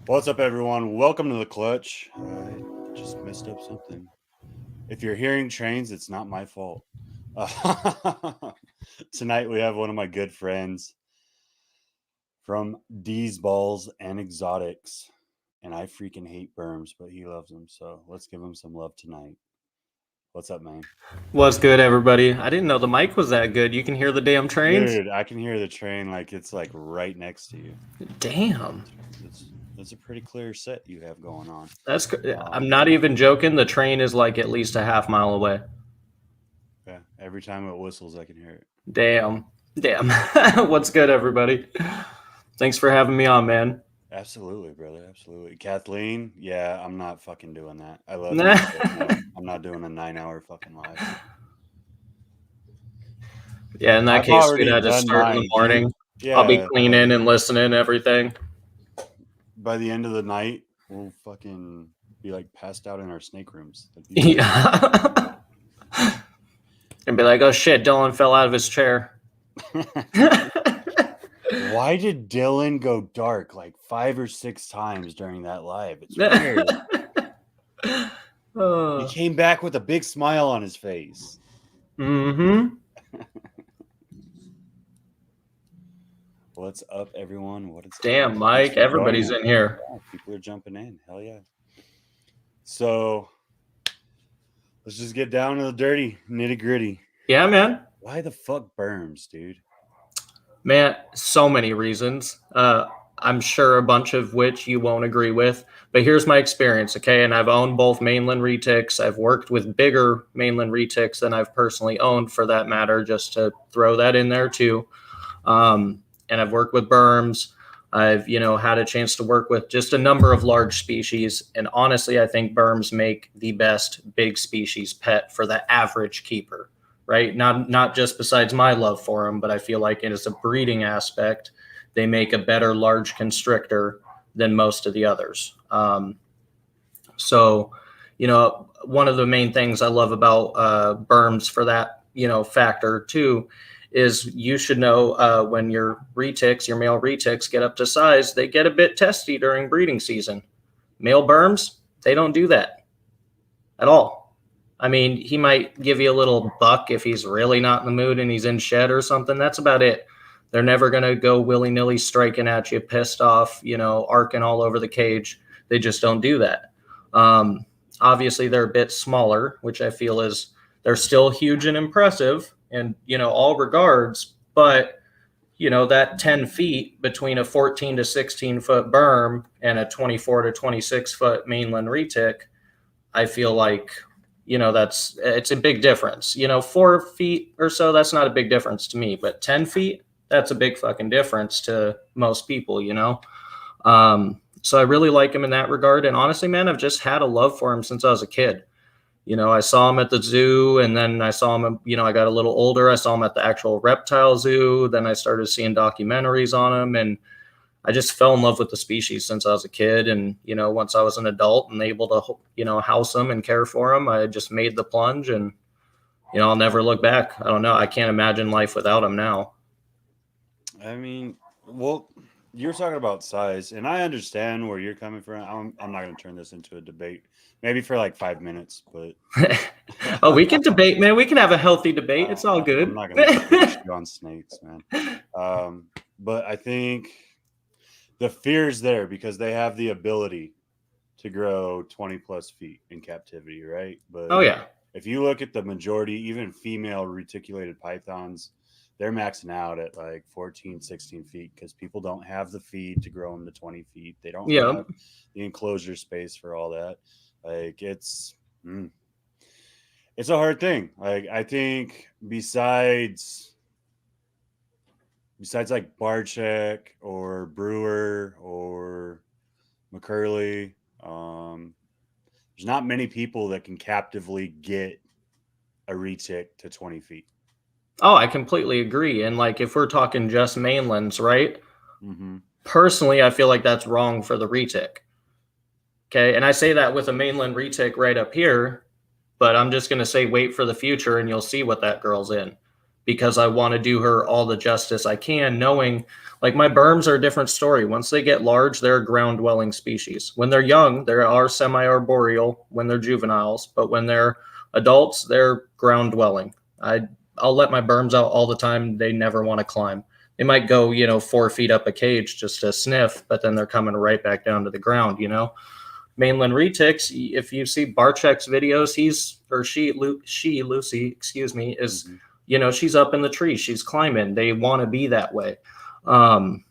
What's up, everyone? Welcome to the Clutch. I just messed up something. If you're hearing trains, it's not my fault. Tonight we have one of my good friends from D's Balls and Exotics, and I freaking hate Burms, but he loves them, so let's give him some love tonight. What's up, man? What's good, everybody? I didn't know the mic was that good. You can hear the damn trains? Dude, I can hear the train like it's like right next to you. Damn. It's a pretty clear set you have going on. I'm not even joking. The train is like at least a half mile away. Yeah, every time it whistles, I can hear it. Damn. What's good, everybody? Thanks for having me on, man. Absolutely, brother. Absolutely. Kathleen, yeah, I'm not fucking doing that. I love you, but no, I'm not doing a 9-hour fucking live. Yeah, in that I've case, we'd already have to done start in mine. the morning. I'll be Yeah, cleaning and listening and everything. by the end of the night, we'll fucking be like passed out in our snake rooms. Yeah. And be like, oh shit, Dylan fell out of his chair. Why did Dillon go dark like 5 or 6 times during that live? It's weird. He came back with a big smile on his face. Mm-hmm. What's up, everyone? What is Damn, up? Mike, everybody's in here. Yeah, people are jumping in. Hell yeah. So let's just get down to the dirty nitty gritty. Yeah, man. Why the fuck Burms, dude? Man, so many reasons. I'm sure a bunch of which you won't agree with, but here's my experience, okay? And I've owned both mainland retics. I've worked with bigger mainland retics than I've personally owned, for that matter, just to throw that in there too. And I've worked with Burms. I've, had a chance to work with just a number of large species. And honestly, I think Burms make the best big species pet for the average keeper, right? Not just besides my love for them, but I feel like it is a breeding aspect. They make a better large constrictor than most of the others. So, one of the main things I love about Burms for that, factor too, is you should know when your male retics get up to size, they get a bit testy during breeding season. Male Burms, they don't do that at all. I mean, he might give you a little buck if he's really not in the mood and he's in shed or something. That's about it. They're never going to go willy-nilly striking at you, pissed off, arcing all over the cage. They just don't do that. Obviously, they're a bit smaller, which I feel is they're still huge and impressive in, all regards. But, that 10 feet between a 14 to 16 foot Burm and a 24 to 26 foot mainland retic, I feel like, it's a big difference. 4 feet or so, that's not a big difference to me, but 10 feet, that's a big fucking difference to most people, So I really like him in that regard. And honestly, man, I've just had a love for him since I was a kid. I saw him at the zoo, and then I saw him, I got a little older. I saw him at the actual reptile zoo. Then I started seeing documentaries on him, and I just fell in love with the species since I was a kid. And, once I was an adult and able to, house them and care for them, I just made the plunge, and, I'll never look back. I don't know. I can't imagine life without them now. I mean, well, you're talking about size, and I understand where you're coming from. I'm not going to turn this into a debate, maybe for like 5 minutes, but oh, we can debate, man. We can have a healthy debate. It's all good. I'm not going to go on snakes, man. But I think the fear's there because they have the ability to grow 20 plus feet in captivity, right? But oh yeah, if you look at the majority, even female reticulated pythons, they're maxing out at like 14, 16 feet because people don't have the feed to grow them to 20 feet. They don't have the enclosure space for all that. Like it's a hard thing. Like I think besides like Barchek or Brewer or McCurley, there's not many people that can captively get a retic to 20 feet. Oh, I completely agree. And like, if we're talking just mainlands, right? Mm-hmm. Personally, I feel like that's wrong for the retic. Okay. And I say that with a mainland retic right up here, but I'm just going to say, wait for the future and you'll see what that girl's in. because I want to do her all the justice I can, knowing like my Burms are a different story. Once they get large, they're a ground dwelling species. When they're young, they are semi-arboreal when they're juveniles, but when they're adults, they're ground dwelling. I'll let my Burms out all the time. They never want to climb. They might go, 4 feet up a cage just to sniff, but then they're coming right back down to the ground, Mainland retics, if you see Barczyk's videos, Lucy, excuse me, is, she's up in the tree, she's climbing. They want to be that way. And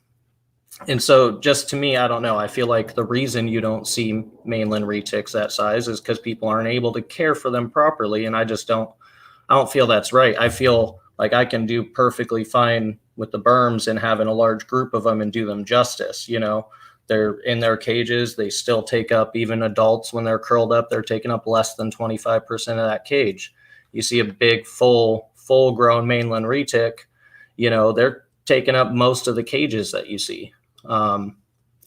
so just to me, I don't know. I feel like the reason you don't see mainland retics that size is because people aren't able to care for them properly. And I don't feel that's right. I feel like I can do perfectly fine with the Burms and having a large group of them and do them justice. They're in their cages. They still take up, even adults, when they're curled up, they're taking up less than 25% of that cage. You see a big, full grown mainland retic, they're taking up most of the cages that you see. And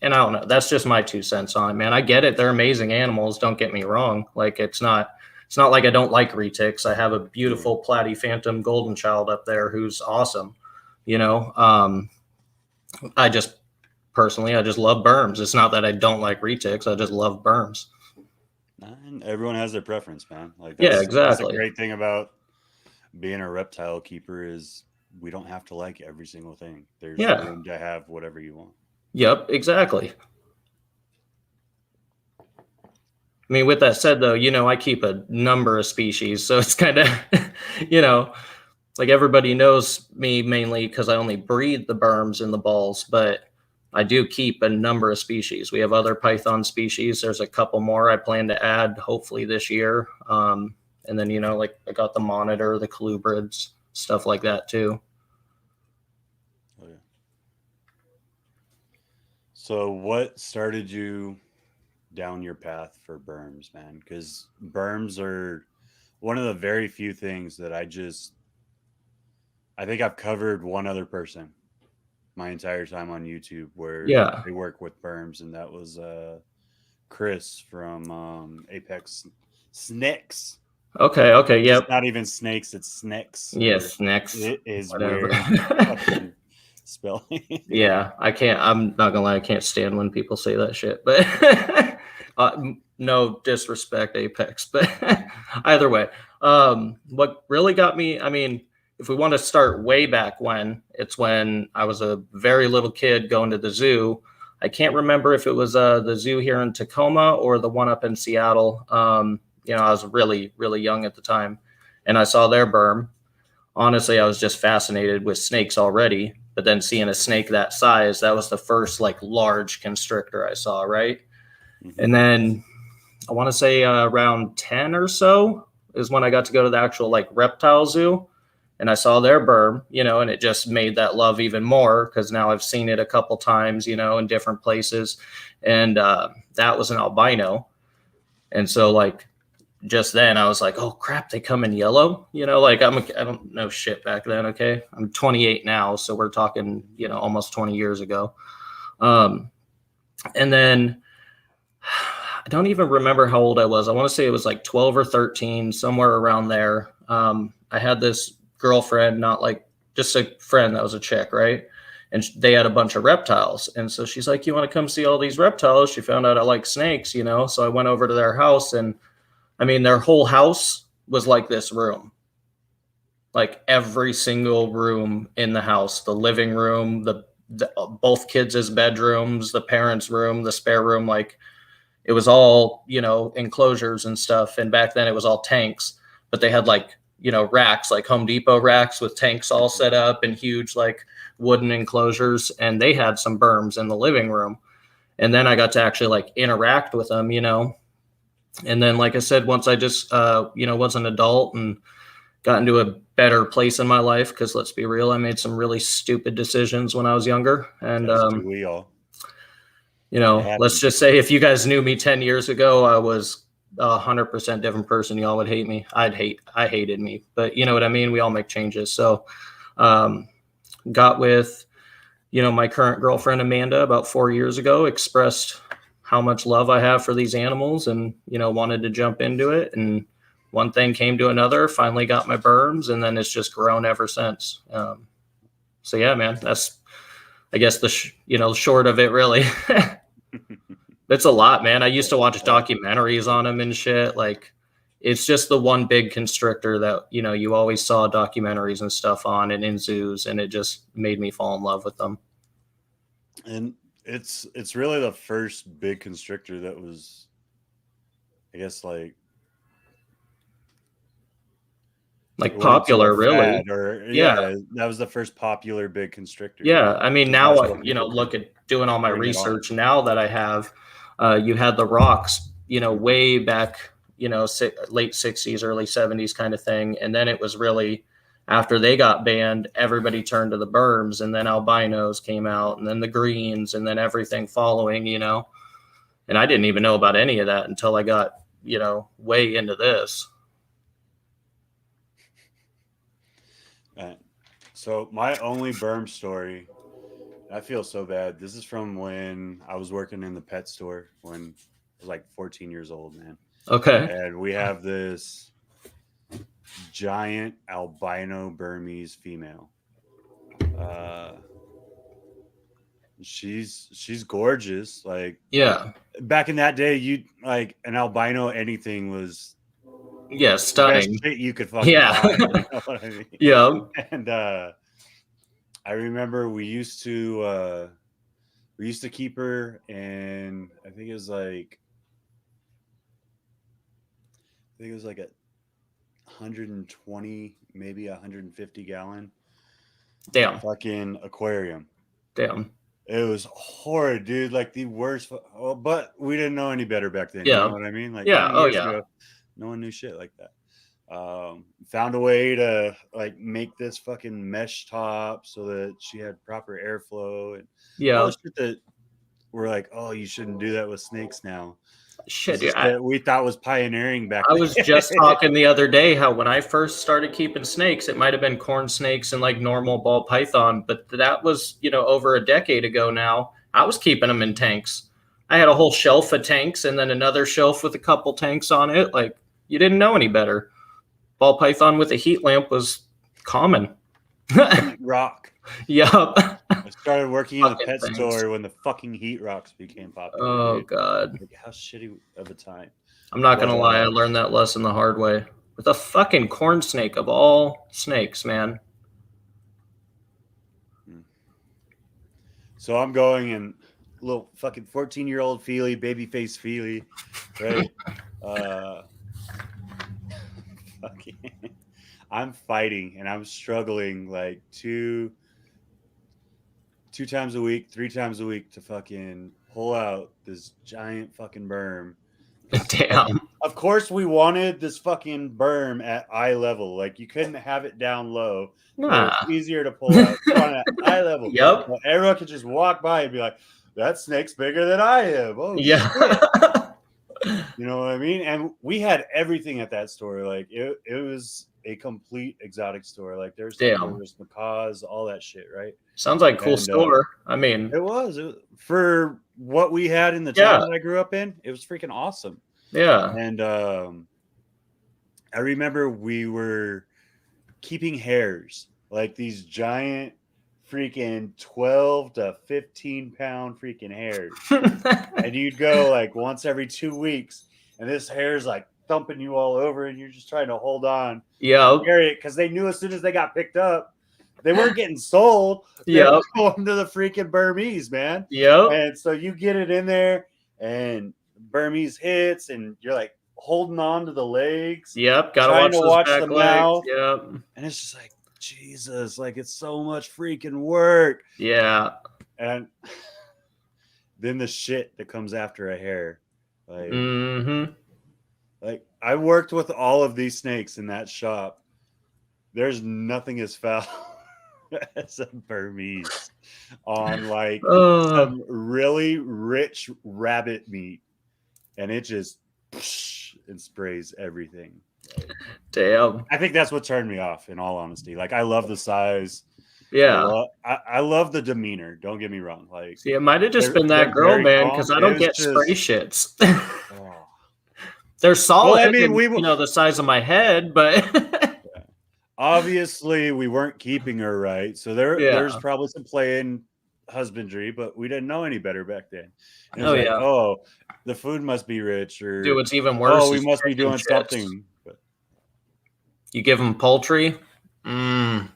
I don't know. That's just my 2 cents on it, man. I get it. They're amazing animals. Don't get me wrong. Like, it's not like I don't like retics. I have a beautiful platy phantom golden child up there who's awesome. Personally, I just love Burms. It's not that I don't like retics. I just love Burms. And everyone has their preference, man. Like, yeah, exactly. That's the great thing about being a reptile keeper is we don't have to like every single thing. There's room to have whatever you want. Yep, exactly. I mean, with that said, though, I keep a number of species, so it's kind of, like everybody knows me mainly because I only breed the Burms and the balls, but I do keep a number of species. We have other python species. There's a couple more I plan to add hopefully this year. And then, like I got the monitor, the colubrids, stuff like that too. Oh, yeah. So what started you down your path for Burms, man? Because Burms are one of the very few things that I think I've covered one other person my entire time on YouTube where they work with Burms, and that was Chris from Apex Snakes. Okay, yep. It's not even snakes, it's snakes. Yes, snakes. It is weird fucking spelling. Yeah, I'm not gonna lie, I can't stand when people say that shit, but no disrespect, Apex, but either way, what really got me, I mean, if we want to start way back when, it's when I was a very little kid going to the zoo. I can't remember if it was the zoo here in Tacoma or the one up in Seattle. I was really, really young at the time, and I saw their Burm. Honestly, I was just fascinated with snakes already, but then seeing a snake that size, that was the first like large constrictor I saw, right? Mm-hmm. And then I want to say around 10 or so is when I got to go to the actual like reptile zoo. And I saw their Burm, and it just made that love even more because now I've seen it a couple times, in different places. And that was an albino. And so, like, just then I was like, oh, crap, they come in yellow. I don't know shit back then, okay? I'm 28 now, so we're talking, almost 20 years ago. And then I don't even remember how old I was. I want to say it was like 12 or 13, somewhere around there. I had this girlfriend, not like just a friend that was a chick, right? And they had a bunch of reptiles, and so she's like, you want to come see all these reptiles? She found out I like snakes, so I went over to their house, and I mean their whole house was like this room, like every single room in the house, the living room, the both kids' bedrooms, the parents' room, the spare room, like it was all enclosures and stuff. And back then it was all tanks, but they had like racks, like Home Depot racks with tanks all set up and huge like wooden enclosures. And they had some Burms in the living room. And then I got to actually like interact with them, And then, like I said, once I just, was an adult and got into a better place in my life, because let's be real, I made some really stupid decisions when I was younger. And, we all. Let's just say if you guys knew me 10 years ago, I was 100% different person. Y'all would hate me. I hated me, but you know what I mean? We all make changes. So, got with, my current girlfriend, Amanda, about 4 years ago, expressed how much love I have for these animals and, wanted to jump into it and one thing came to another, finally got my Burms, and then it's just grown ever since. So yeah, man, that's, I guess, the short of it, really. It's a lot, man. I used to watch documentaries on them and shit. Like, it's just the one big constrictor that, you always saw documentaries and stuff on and in zoos, and it just made me fall in love with them. And it's really the first big constrictor that was, I guess, like popular, really. Yeah, that was the first popular big constrictor. Yeah, I mean, now look at doing all my research now that I have. You had the rocks, way back, late 60s, early 70s kind of thing, and then it was really after they got banned, everybody turned to the Burms, and then albinos came out, and then the greens, and then everything following, and I didn't even know about any of that until I got way into this. So my only Burm story, I feel so bad. This is from when I was working in the pet store when I was like 14 years old, man. Okay. And we have this giant albino Burmese female. She's gorgeous. Like, yeah. Back in that day, you like an albino anything was stunning. Best shit you could fucking buy, you know what I mean? Yeah. And I remember we used to keep her, and I think it was like a 120, maybe 150 gallon damn fucking aquarium. Damn. It was horrid, dude. Like the worst. But we didn't know any better back then. Yeah. You know what I mean? Like, yeah. Oh, yeah. Ago, no one knew shit like that. Found a way to like make this fucking mesh top so that she had proper airflow and all the shit that we're like, oh, you shouldn't do that with snakes now. Shit, that we thought was pioneering back then. I was just talking the other day how when I first started keeping snakes, it might have been corn snakes and like normal ball python, but that was, over a decade ago now. I was keeping them in tanks. I had a whole shelf of tanks and then another shelf with a couple tanks on it. Like, you didn't know any better. Ball python with a heat lamp was common. Rock. Yup. I started working in a pet store when the fucking heat rocks became popular. Oh, dude. God. Like, how shitty of a time. I'm not going to lie. I learned that lesson the hard way. With a fucking corn snake of all snakes, man. So I'm going in little fucking 14-year-old Feely, babyface Feely, right? I'm fighting and I'm struggling like two times a week, 3 times a week to fucking pull out this giant fucking Burm. Damn. Of course, we wanted this fucking Burm at eye level. Like, you couldn't have it down low. Nah. It's easier to pull out. You want it at eye level. Yep. Well, everyone could just walk by and be like, that snake's bigger than I am. Oh, yeah. You know what I mean? And we had everything at that store. Like, it was a complete exotic store. Like, there was macaws, all that shit, right? Sounds like a cool store. I mean, it was for what we had in the town that I grew up in. It was freaking awesome. Yeah. And I remember we were keeping hares, like these giant freaking 12 to 15 pound freaking hares. And you'd go like once every 2 weeks, and this hare's like thumping you all over, and you're just trying to hold on. Yeah. Carry it, because they knew as soon as they got picked up, they weren't getting sold. Yeah. Going to the freaking Burmese, man. Yep. And so you get it in there, and Burmese hits, and you're like holding on to the legs. Yep. Gotta watch the mouth. Yep. And it's just like, Jesus, like, it's so much freaking work. Yeah. And then the shit that comes after a hare. Like, like, I worked with all of these snakes in that shop. There's nothing as foul as a Burmese on like some really rich rabbit meat, and it just and sprays everything. Damn. I think that's what turned me off, in all honesty. Like, I love the size. Yeah. I love the demeanor. Don't get me wrong. Like, see, it might have just been that girl, man, because I don't get spray shits. They're solid. Well, I mean, the size of my head, but obviously we weren't keeping her right. So there's probably some play in husbandry, but we didn't know any better back then. And it was oh, the food must be rich, or dude, what's even worse, we must be doing something. But you give them poultry. Good.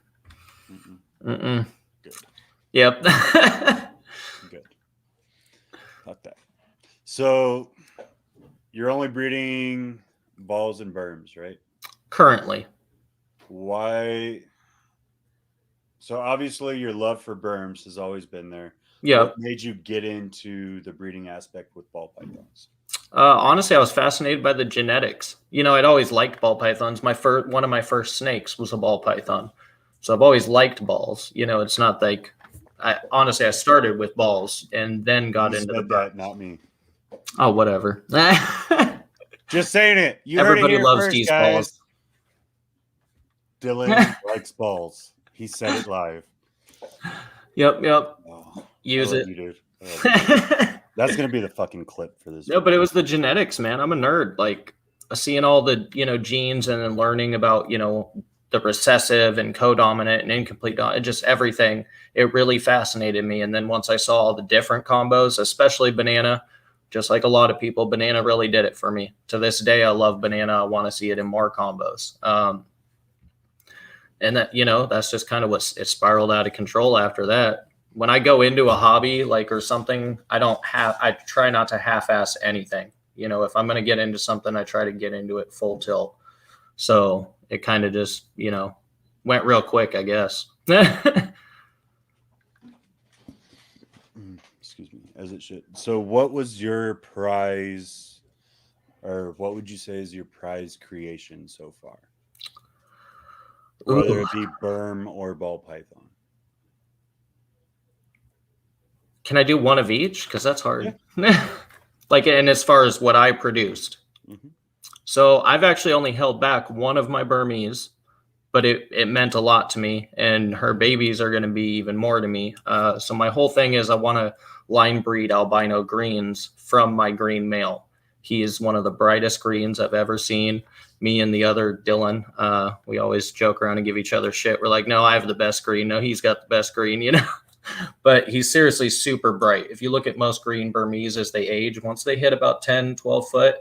Yep. Good. Fuck that. So you're only breeding balls and Burms, right? Currently. Why? So obviously your love for Burms has always been there. Yeah. What made you get into the breeding aspect with ball pythons? Honestly, I was fascinated by the genetics. I'd always liked ball pythons. One of my first snakes was a ball python. So I've always liked balls. It's not like I started with balls and then got into the that, not me. Oh, whatever. Just saying it. Everybody loves these balls. Dillon likes balls. He said it live. Yep. Oh, use it. You, dude. That's gonna be the fucking clip for this. No, but it was the genetics, man. I'm a nerd. Like seeing all the genes and then learning about the recessive and codominant and incomplete dominant, just everything. It really fascinated me. And then once I saw all the different combos, especially banana, just like a lot of people, banana really did it for me. To this day, I love banana. I want to see it in more combos. And that, that's just kind of what it spiraled out of control after that. When I go into a hobby or something, I try not to half-ass anything. If I'm going to get into something, I try to get into it full tilt. So it kind of just, went real quick, I guess. Excuse me, as it should. So what was your prize, or what would you say is your prize creation so far? Whether it be Burm or ball python. Can I do one of each? Because that's hard. Yeah. And as far as what I produced. Mm-hmm. So I've actually only held back one of my Burmese, but it meant a lot to me. And her babies are going to be even more to me. So my whole thing is I want to line breed albino greens from my green male. He is one of the brightest greens I've ever seen. Me and the other Dillon, we always joke around and give each other shit. We're like, no, I have the best green. No, he's got the best green, But he's seriously super bright. If you look at most green Burmese as they age, once they hit about 10, 12 foot,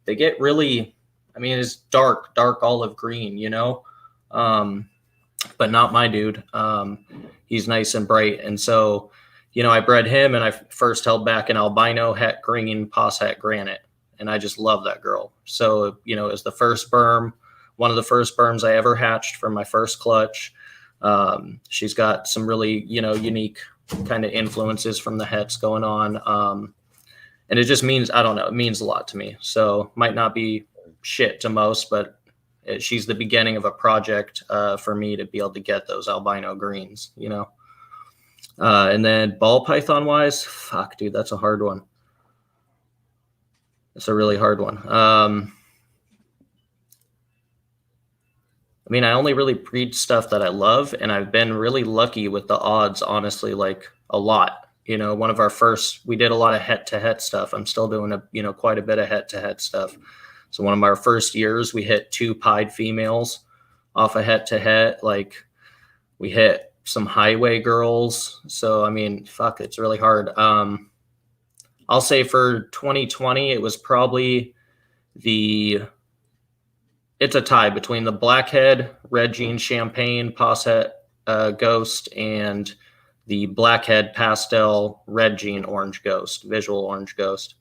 they get really, it's dark olive green, but not my dude. He's nice and bright. And so, I bred him and I first held back an albino het green pos het granite. And I just love that girl. So, as the first Burm, one of the first Burms I ever hatched from my first clutch. She's got some really, unique kind of influences from the hets going on. And it just means, I don't know, it means a lot to me. So might not be shit to most, but she's the beginning of a project for me to be able to get those albino greens, and then ball python wise, fuck, dude, that's a hard one. It's a really hard one. I only really breed stuff that I love, and I've been really lucky with the odds, honestly, a lot. One of our first, we did a lot of het-to-het stuff. I'm still doing quite a bit of het-to-het stuff. So one of our first years, we hit 2 pied females off a het-to-het. We hit some highway girls. So, fuck, it's really hard. I'll say for 2020, it was probably it's a tie between the blackhead, red jean champagne, posset ghost, and the blackhead pastel, red jean orange ghost, visual orange ghost.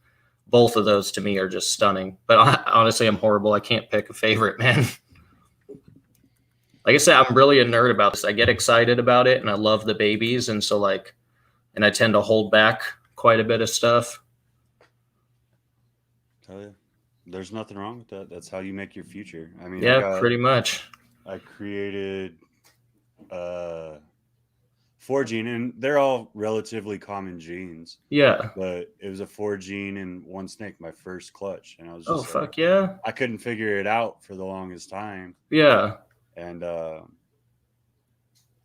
Both of those to me are just stunning. But honestly, I'm horrible. I can't pick a favorite, man. Like I said, I'm really a nerd about this. I get excited about it, and I love the babies. And so, and I tend to hold back quite a bit of stuff. Hell yeah. There's nothing wrong with that. That's how you make your future. Yeah, pretty much. I created 4 gene, and they're all relatively common genes. Yeah. But it was a 4 gene and 1 snake, my first clutch. And I was just fuck yeah. I couldn't figure it out for the longest time. Yeah. And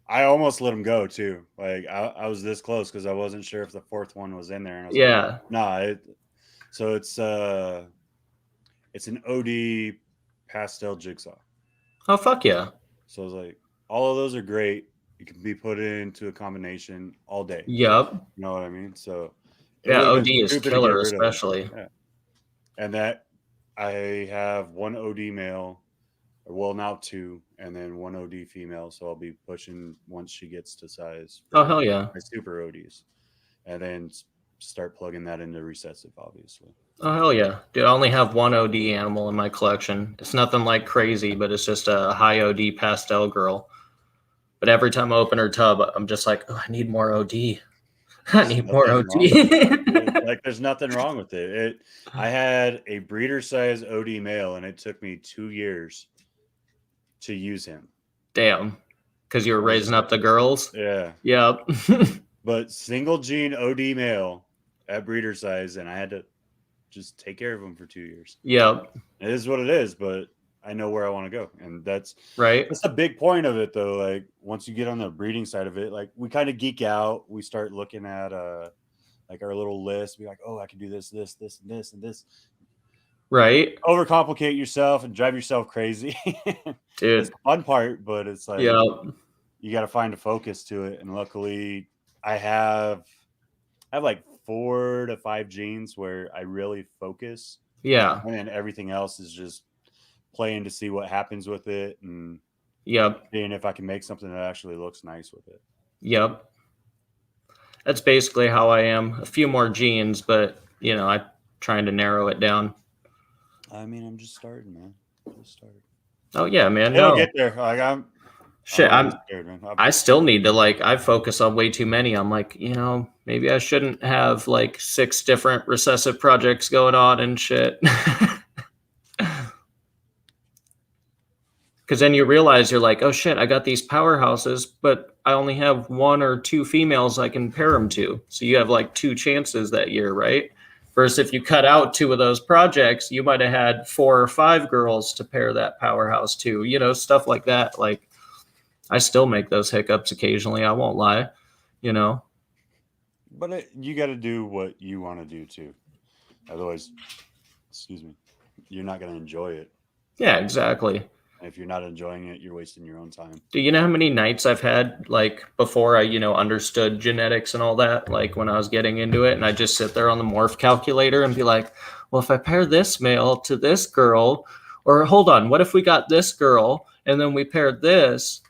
I almost let him go too. I was this close because I wasn't sure if the 4th one was in there. And I was like, nah. So it's It's an OD pastel jigsaw. Oh, fuck yeah. So it's like, all of those are great. It can be put into a combination all day. Yep. You know what I mean? So yeah, OD is killer, especially. Yeah. And that I have one OD male, well, now 2, and then 1 OD female. So I'll be pushing once she gets to size. Oh, hell yeah. My super ODs. And then start plugging that into recessive, obviously. Oh, hell yeah. Dude, I only have 1 OD animal in my collection. It's nothing like crazy, but it's just a high OD pastel girl. But every time I open her tub, I'm just like, oh, I need more OD. I need more OD. Like, there's nothing wrong with it. I had a breeder size OD male, and it took me 2 years to use him. Damn. Because you were raising up the girls? Yeah. Yep. But single gene OD male at breeder size, and I had to just take care of him for 2 years. Yep. It is what it is, but I know where I want to go. And that's right. That's a big point of it, though. Like, once you get on the breeding side of it, like, we kind of geek out. We start looking at like our little list, be like, oh, I can do this, this, this, and this, and this. Right. Overcomplicate yourself and drive yourself crazy. Dude. It's the fun part, but it's like, you got to find a focus to it. And luckily, I have like 4 to 5 genes where I really focus. Yeah. And then everything else is just playing to see what happens with it, and seeing if I can make something that actually looks nice with it. Yep. That's basically how I am. A few more genes, but I'm trying to narrow it down. I mean, I'm just starting, man. Just starting. Oh yeah, man. It'll get there. Like, I'm scared, man. I still need to, like, I focus on way too many. I'm like, maybe I shouldn't have like 6 different recessive projects going on and shit. Because then you realize you're like, oh shit, I got these powerhouses, but I only have 1 or 2 females I can pair them to. So you have like 2 chances that year, right? Versus if you cut out 2 of those projects, you might have had 4 or 5 girls to pair that powerhouse to, stuff like that. Like, I still make those hiccups occasionally. I won't lie, But you got to do what you want to do too. Otherwise, you're not going to enjoy it. Yeah, exactly. If you're not enjoying it, you're wasting your own time. Do you know how many nights I've had, like, before I, understood genetics and all that, like when I was getting into it, and I just sit there on the morph calculator and be like, well, if I pair this male to this girl, or hold on, what if we got this girl and then we paired this?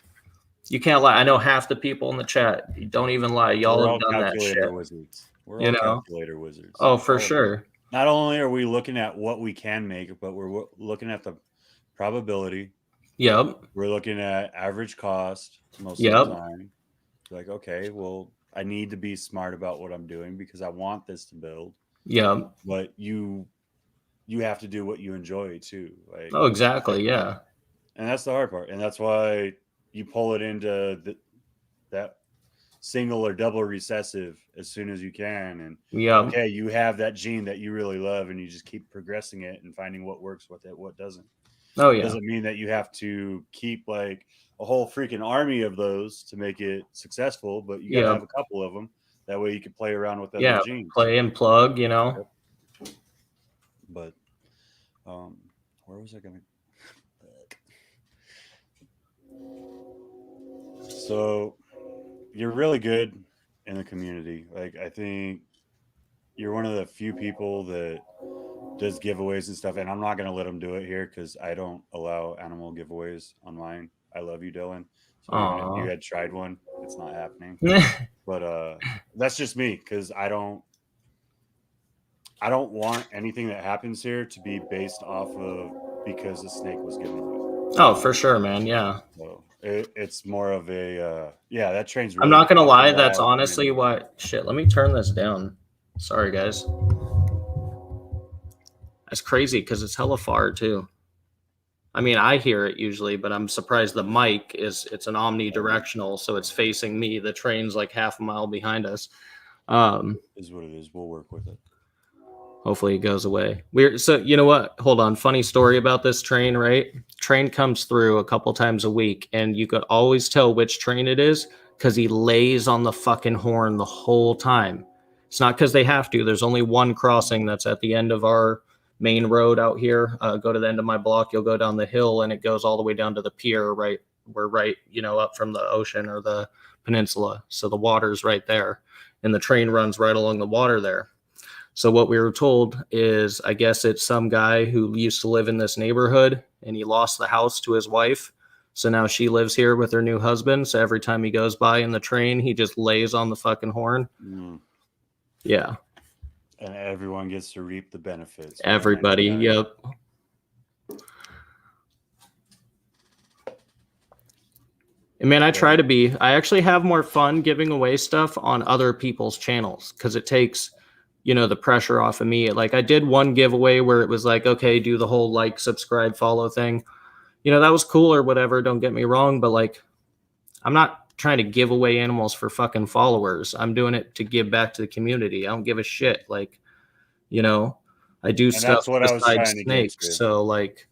You can't lie. I know half the people in the chat, don't even lie. Y'all have done that shit. Wizards. We're all calculator wizards. Oh, for sure. Not only are we looking at what we can make, but we're looking at the probability. Yep. We're looking at average cost most of the time. Like, okay, well, I need to be smart about what I'm doing because I want this to build. Yeah. But you have to do what you enjoy too. Like, oh, exactly. Yeah. And that's the hard part. And that's why you pull it into that single or double recessive as soon as you can. And okay, you have that gene that you really love, and you just keep progressing it and finding what works with it, what doesn't. Oh yeah. Doesn't mean that you have to keep like a whole freaking army of those to make it successful, but you gotta have a couple of them. That way you can play around with other genes. Play and plug, But where was I gonna? So you're really good in the community. Like, I think you're one of the few people that does giveaways and stuff, and I'm not going to let them do it here because I don't allow animal giveaways online. I love you, Dillon. So even if you had tried one, it's not happening. But that's just me, because I don't want anything that happens here to be based off of because a snake was given away. Oh, for sure, man. Yeah. So it's more of a that train's really I'm not gonna lie, that's honestly what shit. Let me turn this down. Sorry, guys. That's crazy because it's hella far too. I mean, I hear it usually, but I'm surprised the mic it's an omnidirectional, so it's facing me. The train's like half a mile behind us. Is what it is. We'll work with it. Hopefully it goes away. So you know what? Hold on. Funny story about this train, right? Train comes through a couple times a week, and you could always tell which train it is because he lays on the fucking horn the whole time. It's not because they have to. There's only one crossing that's at the end of our main road out here. Go to the end of my block, you'll go down the hill, and it goes all the way down to the pier. Right, we're right, up from the ocean or the peninsula. So the water's right there, and the train runs right along the water there. So what we were told is, I guess it's some guy who used to live in this neighborhood, and he lost the house to his wife. So now she lives here with her new husband. So every time he goes by in the train, he just lays on the fucking horn. Yeah. And everyone gets to reap the benefits. Everybody. Yep. And man, I actually have more fun giving away stuff on other people's channels because it takes, the pressure off of me. Like I did one giveaway where it was like, okay, do the whole like, subscribe, follow thing. That was cool or whatever. Don't get me wrong. But like, I'm not trying to give away animals for fucking followers. I'm doing it to give back to the community. I don't give a shit. Like, I do stuff besides snakes. So like,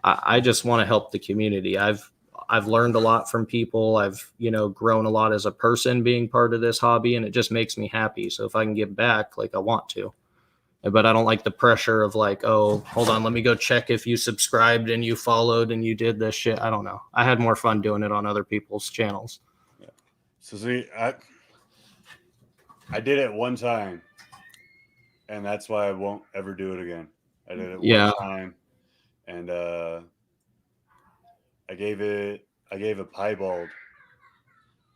I just want to help the community. I've learned a lot from people. I've, grown a lot as a person being part of this hobby, and it just makes me happy. So if I can give back, like I want to. But I don't like the pressure of like, oh, hold on, let me go check if you subscribed and you followed and you did this shit. I don't know. I had more fun doing it on other people's channels. Yeah. So see, I did it one time, and that's why I won't ever do it again. I did it one time, and I gave a piebald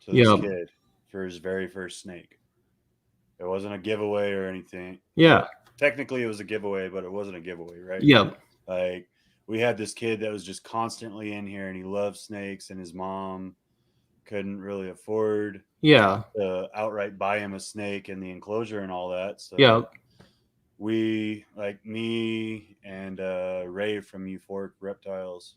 to this kid for his very first snake. It wasn't a giveaway or anything. Yeah. Technically it was a giveaway, but it wasn't a giveaway, right? Yeah. Like we had this kid that was just constantly in here, and he loved snakes, and his mom couldn't really afford to outright buy him a snake and the enclosure and all that. So we, like me and Ray from Euphoric Reptiles,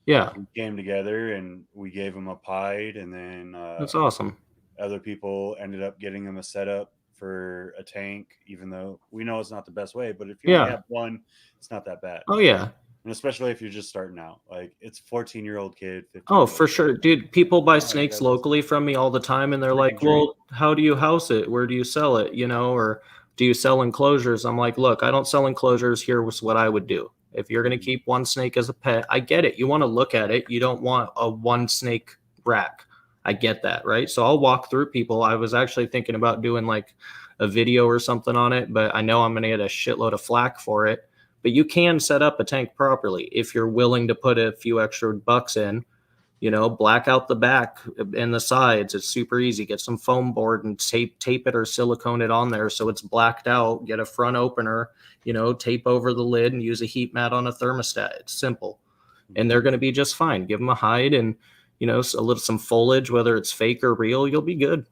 we came together and we gave him a pied, and then that's awesome. Other people ended up getting him a setup for a tank, even though we know it's not the best way, but if you only have one, it's not that bad. Oh yeah. And especially if you're just starting out, like it's a 14-year-old kid. Oh, for sure. Dude, people buy snakes locally from me all the time, and they're like, well, how do you house it? Where do you sell it? Or do you sell enclosures? I'm like, look, I don't sell enclosures. Here was what I would do. If you're going to keep one snake as a pet, I get it. You want to look at it. You don't want a one snake rack. I get that, right? So I'll walk through people. I was actually thinking about doing like a video or something on it, but I know I'm going to get a shitload of flack for it. But you can set up a tank properly if you're willing to put a few extra bucks in, black out the back and the sides. It's super easy. Get some foam board and tape it or silicone it on there so it's blacked out. Get a front opener, tape over the lid and use a heat mat on a thermostat. It's simple. And they're going to be just fine. Give them a hide and some foliage, whether it's fake or real, you'll be good.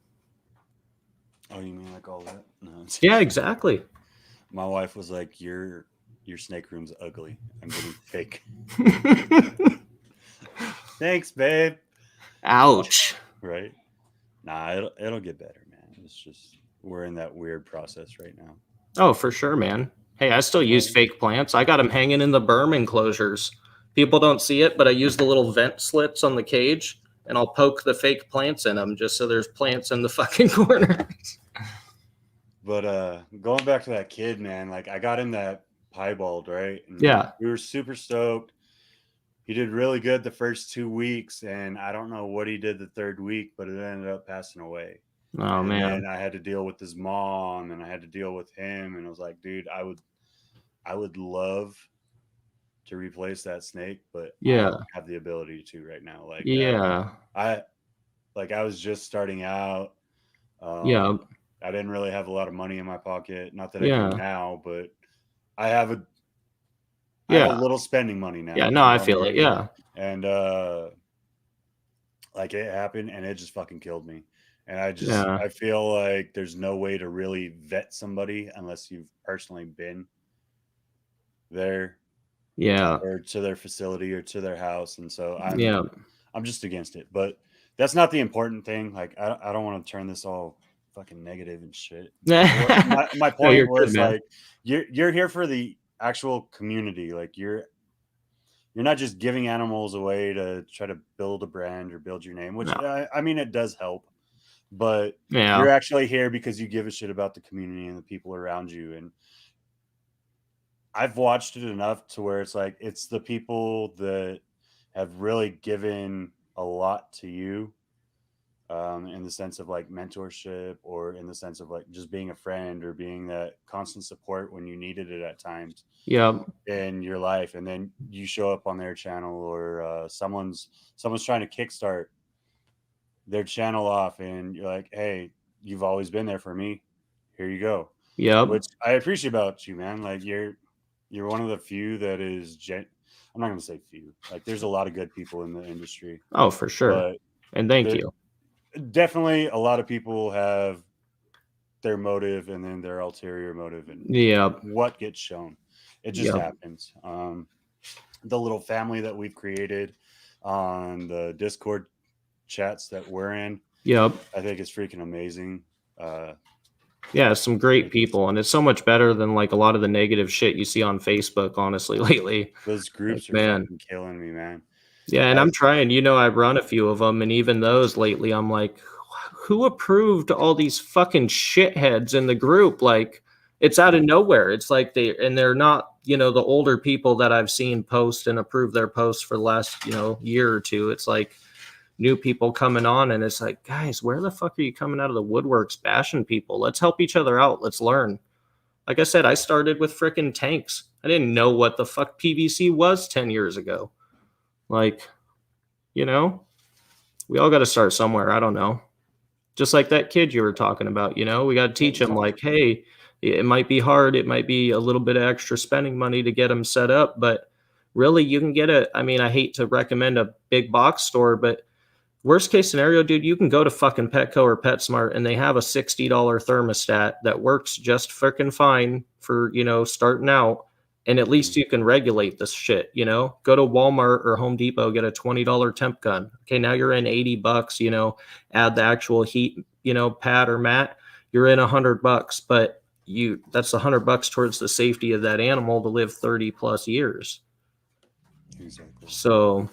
Oh, you mean like all that? No. Yeah, exactly. My wife was like, your snake room's ugly. I'm getting fake. Thanks, babe. Ouch. Right? Nah, it'll get better, man. It's just we're in that weird process right now. Oh, for sure, man. Hey, I still use fake plants. I got them hanging in the Burm enclosures. People don't see it, but I use the little vent slits on the cage, and I'll poke the fake plants in them just so there's plants in the fucking corners. But going back to that kid, man, like I got him that piebald, right? And we were super stoked. He did really good the first 2 weeks, and I don't know what he did the third week, but it ended up passing away. Oh, man. And I had to deal with his mom, and I had to deal with him, and I was like, dude, I would love to replace that snake, but I don't have the ability to right now. Like, I was just starting out. I didn't really have a lot of money in my pocket. Not that I do now, but I have a little spending money now. Yeah, no, I feel it. Yeah. And like it happened, and it just fucking killed me. And I feel like there's no way to really vet somebody unless you've personally been there. Yeah. Or to their facility or to their house. And so I'm just against it. But that's not the important thing. Like I don't want to turn this all fucking negative and shit. My point was like you're here for the actual community. Like you're not just giving animals away to try to build a brand or build your name, which I mean it does help. But you're actually here because you give a shit about the community and the people around you. And I've watched it enough to where it's like it's the people that have really given a lot to you, in the sense of like mentorship, or in the sense of like just being a friend, or being that constant support when you needed it at times Yeah. in your life, and then you show up on their channel, or someone's trying to kickstart their channel off, and you're like, hey, you've always been there for me, here you go. Yep. Which I appreciate about you, man. Like you're one of the few that is I'm not gonna say few, like there's a lot of good people in the industry, Oh, for sure. but And thank you. definitely a lot of people have their motive and then their ulterior motive, and Yeah. what gets shown, it just happens. The little family that we've created on the Discord chats that we're in, Yep. I think it's freaking amazing. Yeah, some great people, and it's so much better than like a lot of the negative shit you see on Facebook, honestly, lately. Those groups Like, are man. fucking killing me, man. Yeah, and I'm trying, I run a few of them, and even those lately, I'm like, who approved all these fucking shitheads in the group? Like, it's out of nowhere. It's like they're not, the older people that I've seen post and approve their posts for the last, year or two. It's like new people coming on, and it's like, guys, where the fuck are you coming out of the woodworks bashing people? Let's help each other out. Let's learn. Like I said, I started with freaking tanks. I didn't know what the fuck PVC was 10 years ago. Like, we all got to start somewhere. I don't know. Just like that kid you were talking about, we got to teach him, like, hey, it might be hard. It might be a little bit of extra spending money to get him set up, but really you can get I hate to recommend a big box store, but worst case scenario, dude, you can go to fucking Petco or PetSmart, and they have a $60 thermostat that works just freaking fine for, starting out. And at least you can regulate this shit, go to Walmart or Home Depot, get a $20 temp gun. Okay, now you're in $80, add the actual heat, pad or mat, you're in $100, but that's $100 towards the safety of that animal to live 30 plus years. Exactly. So,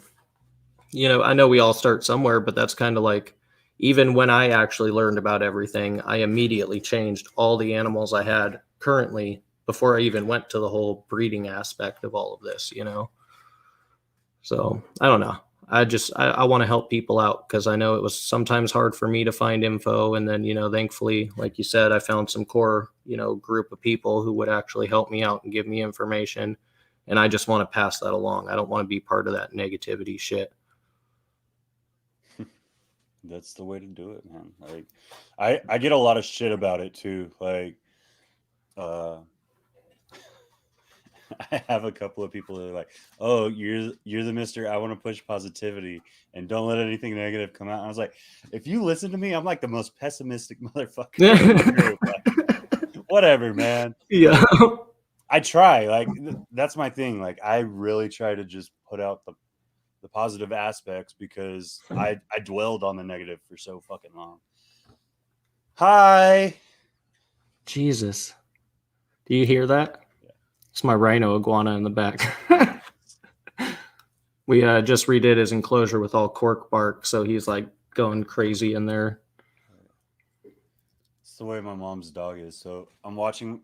I know we all start somewhere, but that's kind of like, even when I actually learned about everything, I immediately changed all the animals I had currently before I even went to the whole breeding aspect of all of this, So I don't know. I want to help people out, because I know it was sometimes hard for me to find info. And then, thankfully, like you said, I found some core, group of people who would actually help me out and give me information. And I just want to pass that along. I don't want to be part of that negativity shit. That's the way to do it, man. Like, I get a lot of shit about it too. Like, I have a couple of people that are like, "Oh, you're the Mister. I want to push positivity and don't let anything negative come out." And I was like, if you listen to me, I'm like the most pessimistic motherfucker in the group. Like, whatever, man. Yeah. Like, I try. Like, that's my thing. Like, I really try to just put out the positive aspects, because I dwelled on the negative for so fucking long. Hi. Jesus. Do you hear that? Yeah. It's my rhino iguana in the back. We just redid his enclosure with all cork bark, so he's like going crazy in there. It's the way my mom's dog is. So I'm watching.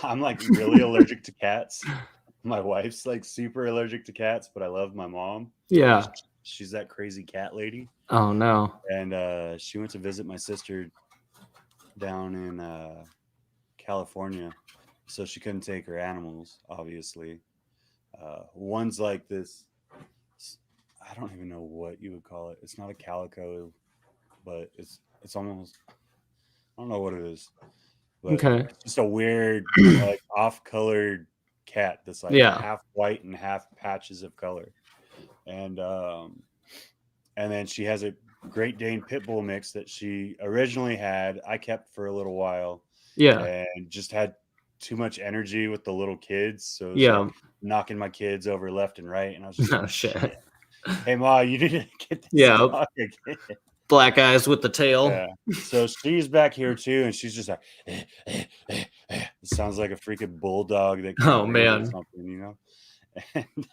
I'm like really allergic to cats. My wife's like super allergic to cats, but I love my mom. Yeah. She's that crazy cat lady. Oh, no. And she went to visit my sister down in California. So she couldn't take her animals, obviously. One's like this, I don't even know what you would call it. It's not a calico, but it's almost, I don't know what it is. But okay. It's just a weird, like off-colored cat that's like half white and half patches of color. And then she has a Great Dane Pit Bull mix that she originally had. I kept for a little while. Yeah. And just had too much energy with the little kids. So it was like knocking my kids over left and right. And I was just like, shit. Hey, Ma, you need to get this dog again. Black eyes with the tail. Yeah. So she's back here too, and she's just like, It sounds like a freaking bulldog that oh man, something, And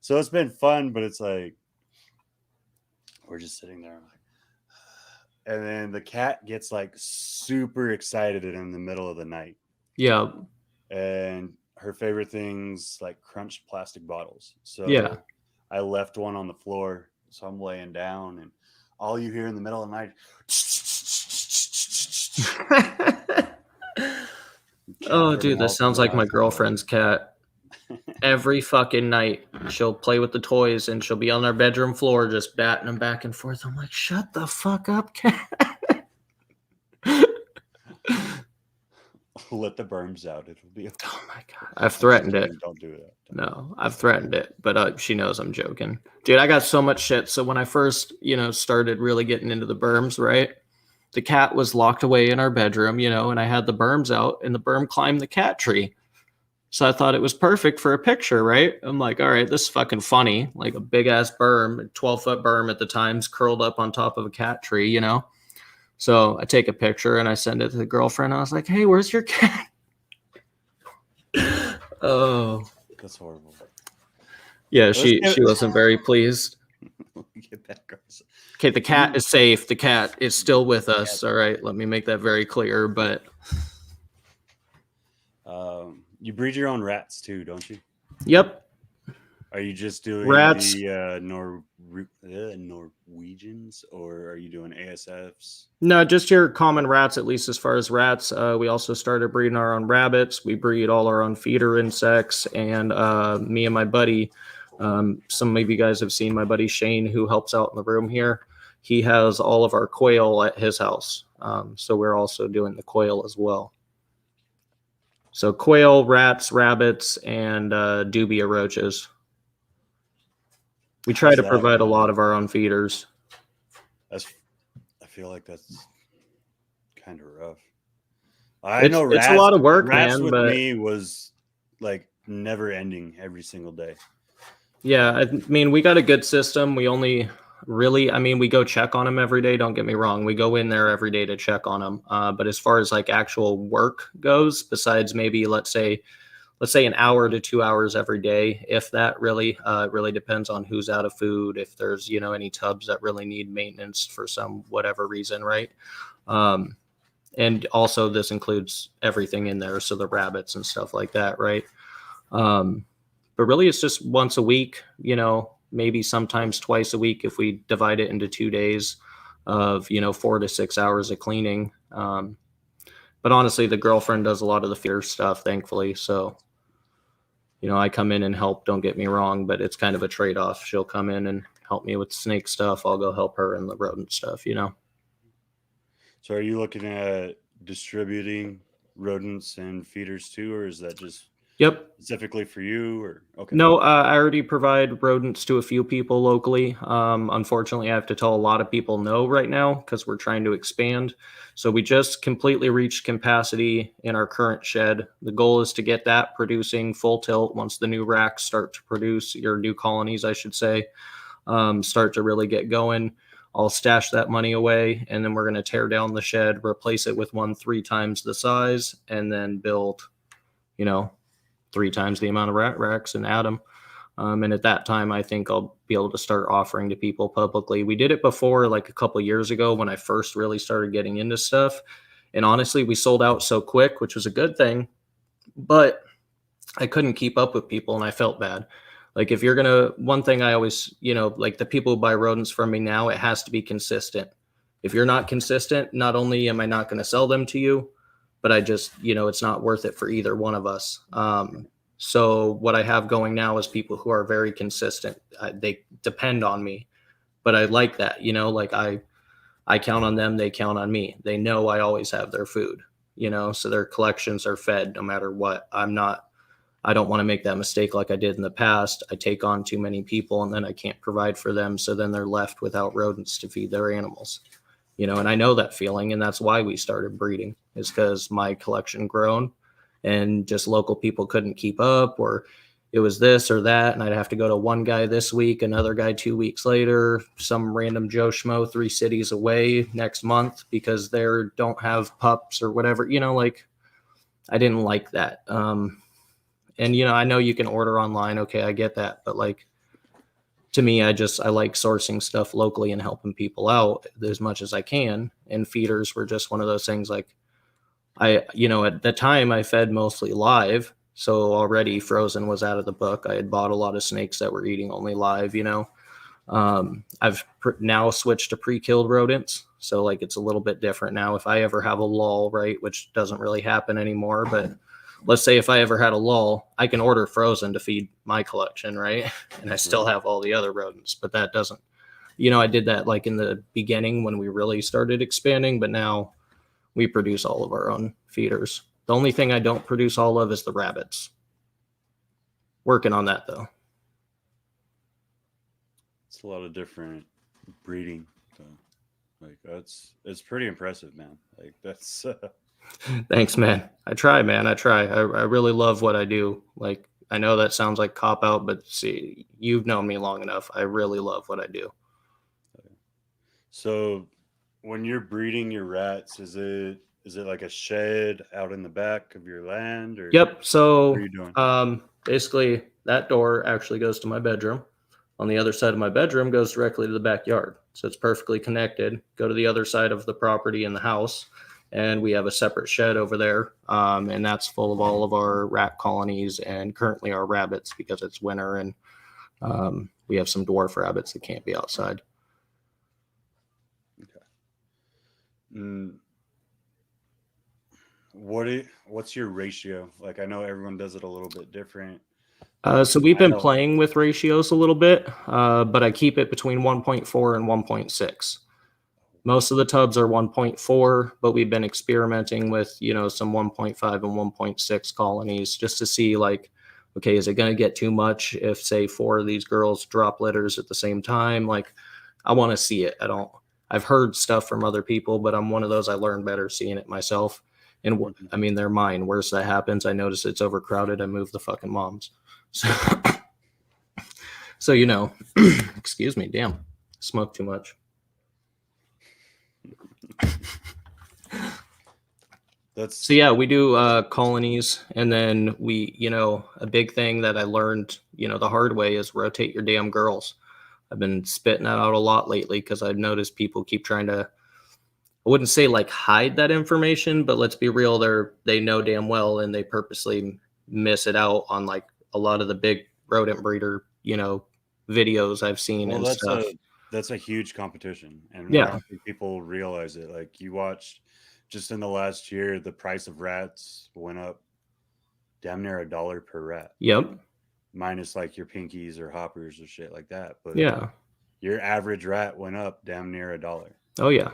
so it's been fun, but it's like we're just sitting there like, And then the cat gets like super excited in the middle of the night. Yeah. And her favorite things like crunched plastic bottles. So Yeah. I left one on the floor. So I'm laying down, and all you hear in the middle of the night. Oh, dude, that sounds like my girlfriend's cat. Every fucking night, she'll play with the toys, and she'll be on our bedroom floor just batting them back and forth. I'm like, shut the fuck up, cat. Let the Burms out. It'll be okay. Oh my god, I've threatened it. Don't do that. No, I've threatened it, but she knows I'm joking. Dude, I got so much shit. So when I first, started really getting into the Burms, right? The cat was locked away in our bedroom, and I had the Burms out, and the Burm climbed the cat tree. So I thought it was perfect for a picture, right? I'm like, all right, this is fucking funny. Like a big ass Burm, 12-foot Burm at the times, curled up on top of a cat tree, So I take a picture and I send it to the girlfriend. I was like, hey, where's your cat? Oh. That's horrible. Yeah, she wasn't very pleased. Get that girl. Okay, the cat is safe. The cat is still with us. All right, let me make that very clear. But you breed your own rats too, don't you? Yep. Are you just doing rats? The Norwegians, or are you doing ASFs? No, just your common rats, at least as far as rats. We also started breeding our own rabbits. We breed all our own feeder insects. And me and my buddy, some of you guys have seen my buddy Shane, who helps out in the room here. He has all of our quail at his house. So we're also doing the quail as well. So quail, rats, rabbits, and dubia roaches. We try to provide a lot of our own feeders. I feel like that's kind of rough. I know it's a lot of work, rats man. With but me was like never ending every single day. Yeah, I mean, we got a good system. We only really, we go check on them every day. Don't get me wrong. We go in there every day to check on them. But as far as like actual work goes, besides maybe let's say an hour to 2 hours every day, if that really, it really depends on who's out of food. If there's, any tubs that really need maintenance for some whatever reason, right? And also this includes everything in there. So the rabbits and stuff like that, right? But really it's just once a week, maybe sometimes twice a week if we divide it into 2 days of, 4 to 6 hours of cleaning. But honestly, the girlfriend does a lot of the feeder stuff, thankfully. So, I come in and help, don't get me wrong, but it's kind of a trade-off. She'll come in and help me with snake stuff. I'll go help her in the rodent stuff, So are you looking at distributing rodents and feeders too, or is that just specifically for you? Or okay? No, I already provide rodents to a few people locally. Unfortunately, I have to tell a lot of people no right now because we're trying to expand. So we just completely reached capacity in our current shed. The goal is to get that producing full tilt once the new racks start to produce, your new colonies, I should say, start to really get going. I'll stash that money away, and then we're going to tear down the shed, replace it with one 3 times the size, and then build, 3 times the amount of rat racks and add them. And at that time, I think I'll be able to start offering to people publicly. We did it before, like a couple of years ago when I first really started getting into stuff. And honestly, we sold out so quick, which was a good thing. But I couldn't keep up with people, and I felt bad. Like if you're going to, one thing I always, like the people who buy rodents from me now, it has to be consistent. If you're not consistent, not only am I not going to sell them to you, but I just, it's not worth it for either one of us. So what I have going now is people who are very consistent. They depend on me, but I like that, like I count on them. They count on me. They know I always have their food, so their collections are fed no matter what. I don't want to make that mistake like I did in the past. I take on too many people and then I can't provide for them. So then they're left without rodents to feed their animals, and I know that feeling. And that's why we started breeding, is because my collection grown and just local people couldn't keep up, or it was this or that. And I'd have to go to one guy this week, another guy 2 weeks later, some random Joe Schmo 3 cities away next month because they don't have pups or whatever, like I didn't like that. And, I know you can order online. Okay, I get that. But like to me, I like sourcing stuff locally and helping people out as much as I can. And feeders were just one of those things. Like at the time I fed mostly live. So already frozen was out of the book. I had bought a lot of snakes that were eating only live, I've now switched to pre-killed rodents. So like, it's a little bit different now. If I ever have a lull, right, which doesn't really happen anymore, but let's say if I ever had a lull, I can order frozen to feed my collection, right? And I still have all the other rodents, but that doesn't, I did that like in the beginning when we really started expanding, but now we produce all of our own feeders. The only thing I don't produce all of is the rabbits. Working on that though. It's a lot of different breeding. So, like it's pretty impressive, man. Like that's Thanks, man. I try, man. I try. I really love what I do. Like, I know that sounds like cop out, but see, you've known me long enough. I really love what I do. So when you're breeding your rats, is it like a shed out in the back of your land, or Yep. So what are you doing? Basically that door actually goes to my bedroom. On the other side of my bedroom goes directly to the backyard. So it's perfectly connected. Go to the other side of the property in the house, and we have a separate shed over there. And that's full of all of our rat colonies and currently our rabbits because it's winter, and we have some dwarf rabbits that can't be outside. Okay. What's your ratio? Like, I know everyone does it a little bit different. So we've been playing with ratios a little bit, but I keep it between 1.4 and 1.6. Most of the tubs are 1.4, but we've been experimenting with, some 1.5 and 1.6 colonies just to see, like, okay, is it going to get too much if, say, 4 of these girls drop litters at the same time? Like, I want to see it. I've heard stuff from other people, but I'm one of those, I learn better seeing it myself. And I mean, they're mine. Worse that happens, I notice it's overcrowded, I move the fucking moms. So excuse me, damn, smoke too much. So yeah, we do colonies, and then we, a big thing that I learned, the hard way is rotate your damn girls. I've been spitting that out a lot lately because I've noticed people keep trying to, I wouldn't say like hide that information, but let's be real, they know damn well, and they purposely miss it out on like a lot of the big rodent breeder, videos I've seen and stuff. That's a huge competition, and yeah, I don't think people realize it. Like, you watched just in the last year, the price of rats went up damn near $1 per rat. Yep. Minus like your pinkies or hoppers or shit like that. But yeah, your average rat went up damn near $1. Oh yeah.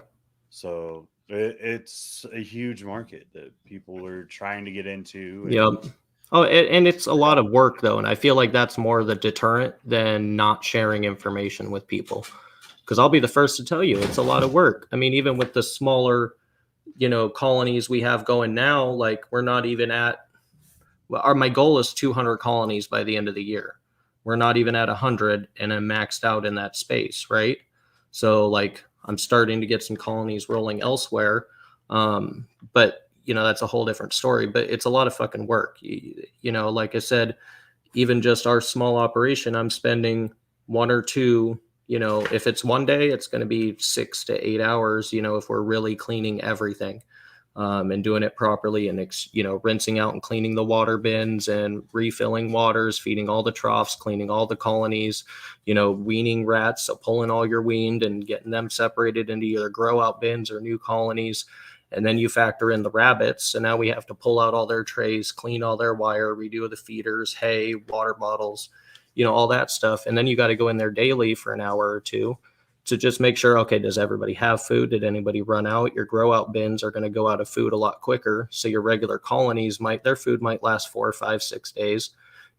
So it's a huge market that people are trying to get into. Yep. Oh, and it's a lot of work though, and I feel like that's more the deterrent than not sharing information with people. Because I'll be the first to tell you, it's a lot of work. I mean, even with the smaller, colonies we have going now, like we're not even at. My goal is 200 colonies by the end of the year. We're not even at 100, and I'm maxed out in that space, right? So like I'm starting to get some colonies rolling elsewhere, but that's a whole different story. But it's a lot of fucking work. Like I said, even just our small operation, I'm spending 1 or 2. If it's one day, it's going to be 6 to 8 hours. If we're really cleaning everything. And doing it properly, and rinsing out and cleaning the water bins and refilling waters, feeding all the troughs, cleaning all the colonies, weaning rats, so pulling all your weaned and getting them separated into either grow out bins or new colonies. And then you factor in the rabbits, and now we have to pull out all their trays, clean all their wire, redo the feeders, hay, water bottles, all that stuff. And then you got to go in there daily for an hour or 2 to just make sure, okay, does everybody have food? Did anybody run out? Your grow out bins are going to go out of food a lot quicker. So your regular colonies their food might last 4, 5, 6 days,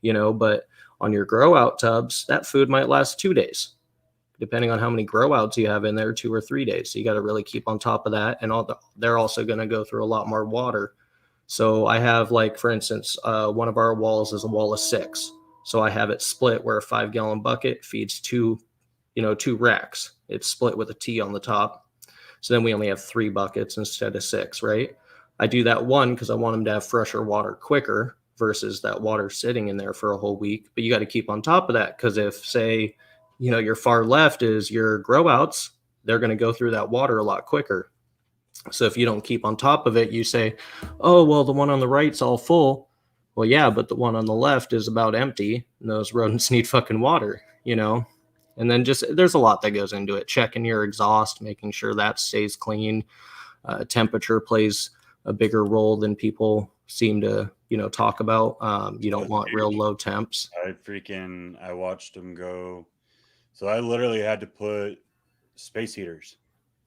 but on your grow out tubs, that food might last 2 days, depending on how many grow outs you have in there, 2 or 3 days. So you got to really keep on top of that. And they're also going to go through a lot more water. So I have, like, for instance, one of our walls is a wall of 6. So I have it split where a 5-gallon bucket feeds 2 racks. It's split with a T on the top. So then we only have 3 buckets instead of 6, right? I do that one because I want them to have fresher water quicker versus that water sitting in there for a whole week. But you got to keep on top of that, because if, say, your far left is your grow outs. They're going to go through that water a lot quicker. So if you don't keep on top of it, you say, oh, well, the one on the right's all full. Well, yeah, but the one on the left is about empty, and those rodents need fucking water, And then there's a lot that goes into it. Checking your exhaust, making sure that stays clean. Temperature plays a bigger role than people seem to, talk about. You don't want real low temps. I watched them go. So I literally had to put space heaters.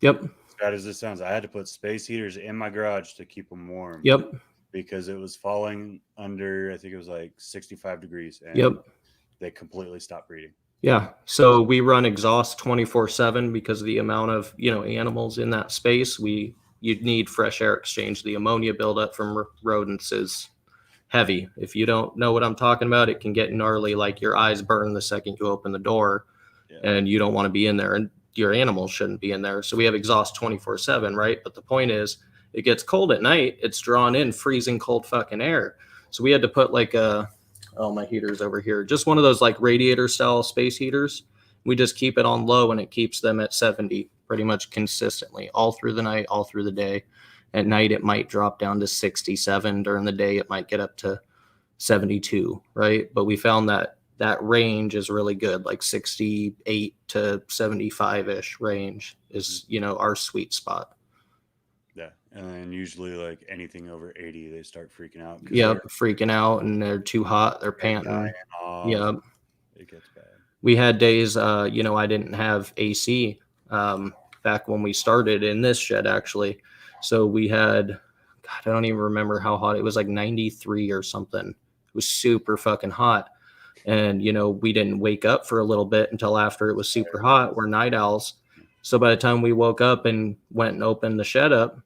Yep. As bad as this sounds, I had to put space heaters in my garage to keep them warm. Yep. Because it was falling under, I think it was like 65 degrees. And yep. They completely stopped breeding. Yeah. So we run exhaust 24/7 because of the amount of, animals in that space. You'd need fresh air exchange. The ammonia buildup from rodents is heavy. If you don't know what I'm talking about, it can get gnarly, like your eyes burn the second you open the door, and you don't want to be in there, and your animals shouldn't be in there. So we have exhaust 24/7, right? But the point is, it gets cold at night. It's drawn in freezing cold fucking air. So we had to put like my heater's over here, just one of those like radiator style space heaters. We just keep it on low and it keeps them at 70 pretty much consistently all through the night, all through the day. At night, it might drop down to 67. During the day, it might get up to 72, right? But we found that range is really good, like 68 to 75-ish range is, our sweet spot. Yeah. And then usually like anything over 80, they start freaking out. Yep, freaking out, and they're too hot. They're panting. Yep. It gets bad. We had days, I didn't have AC back when we started in this shed, actually. So we had, God, I don't even remember how hot. It was like 93 or something. It was super fucking hot. And, we didn't wake up for a little bit until after it was super hot. We're night owls. So by the time we woke up and went and opened the shed up,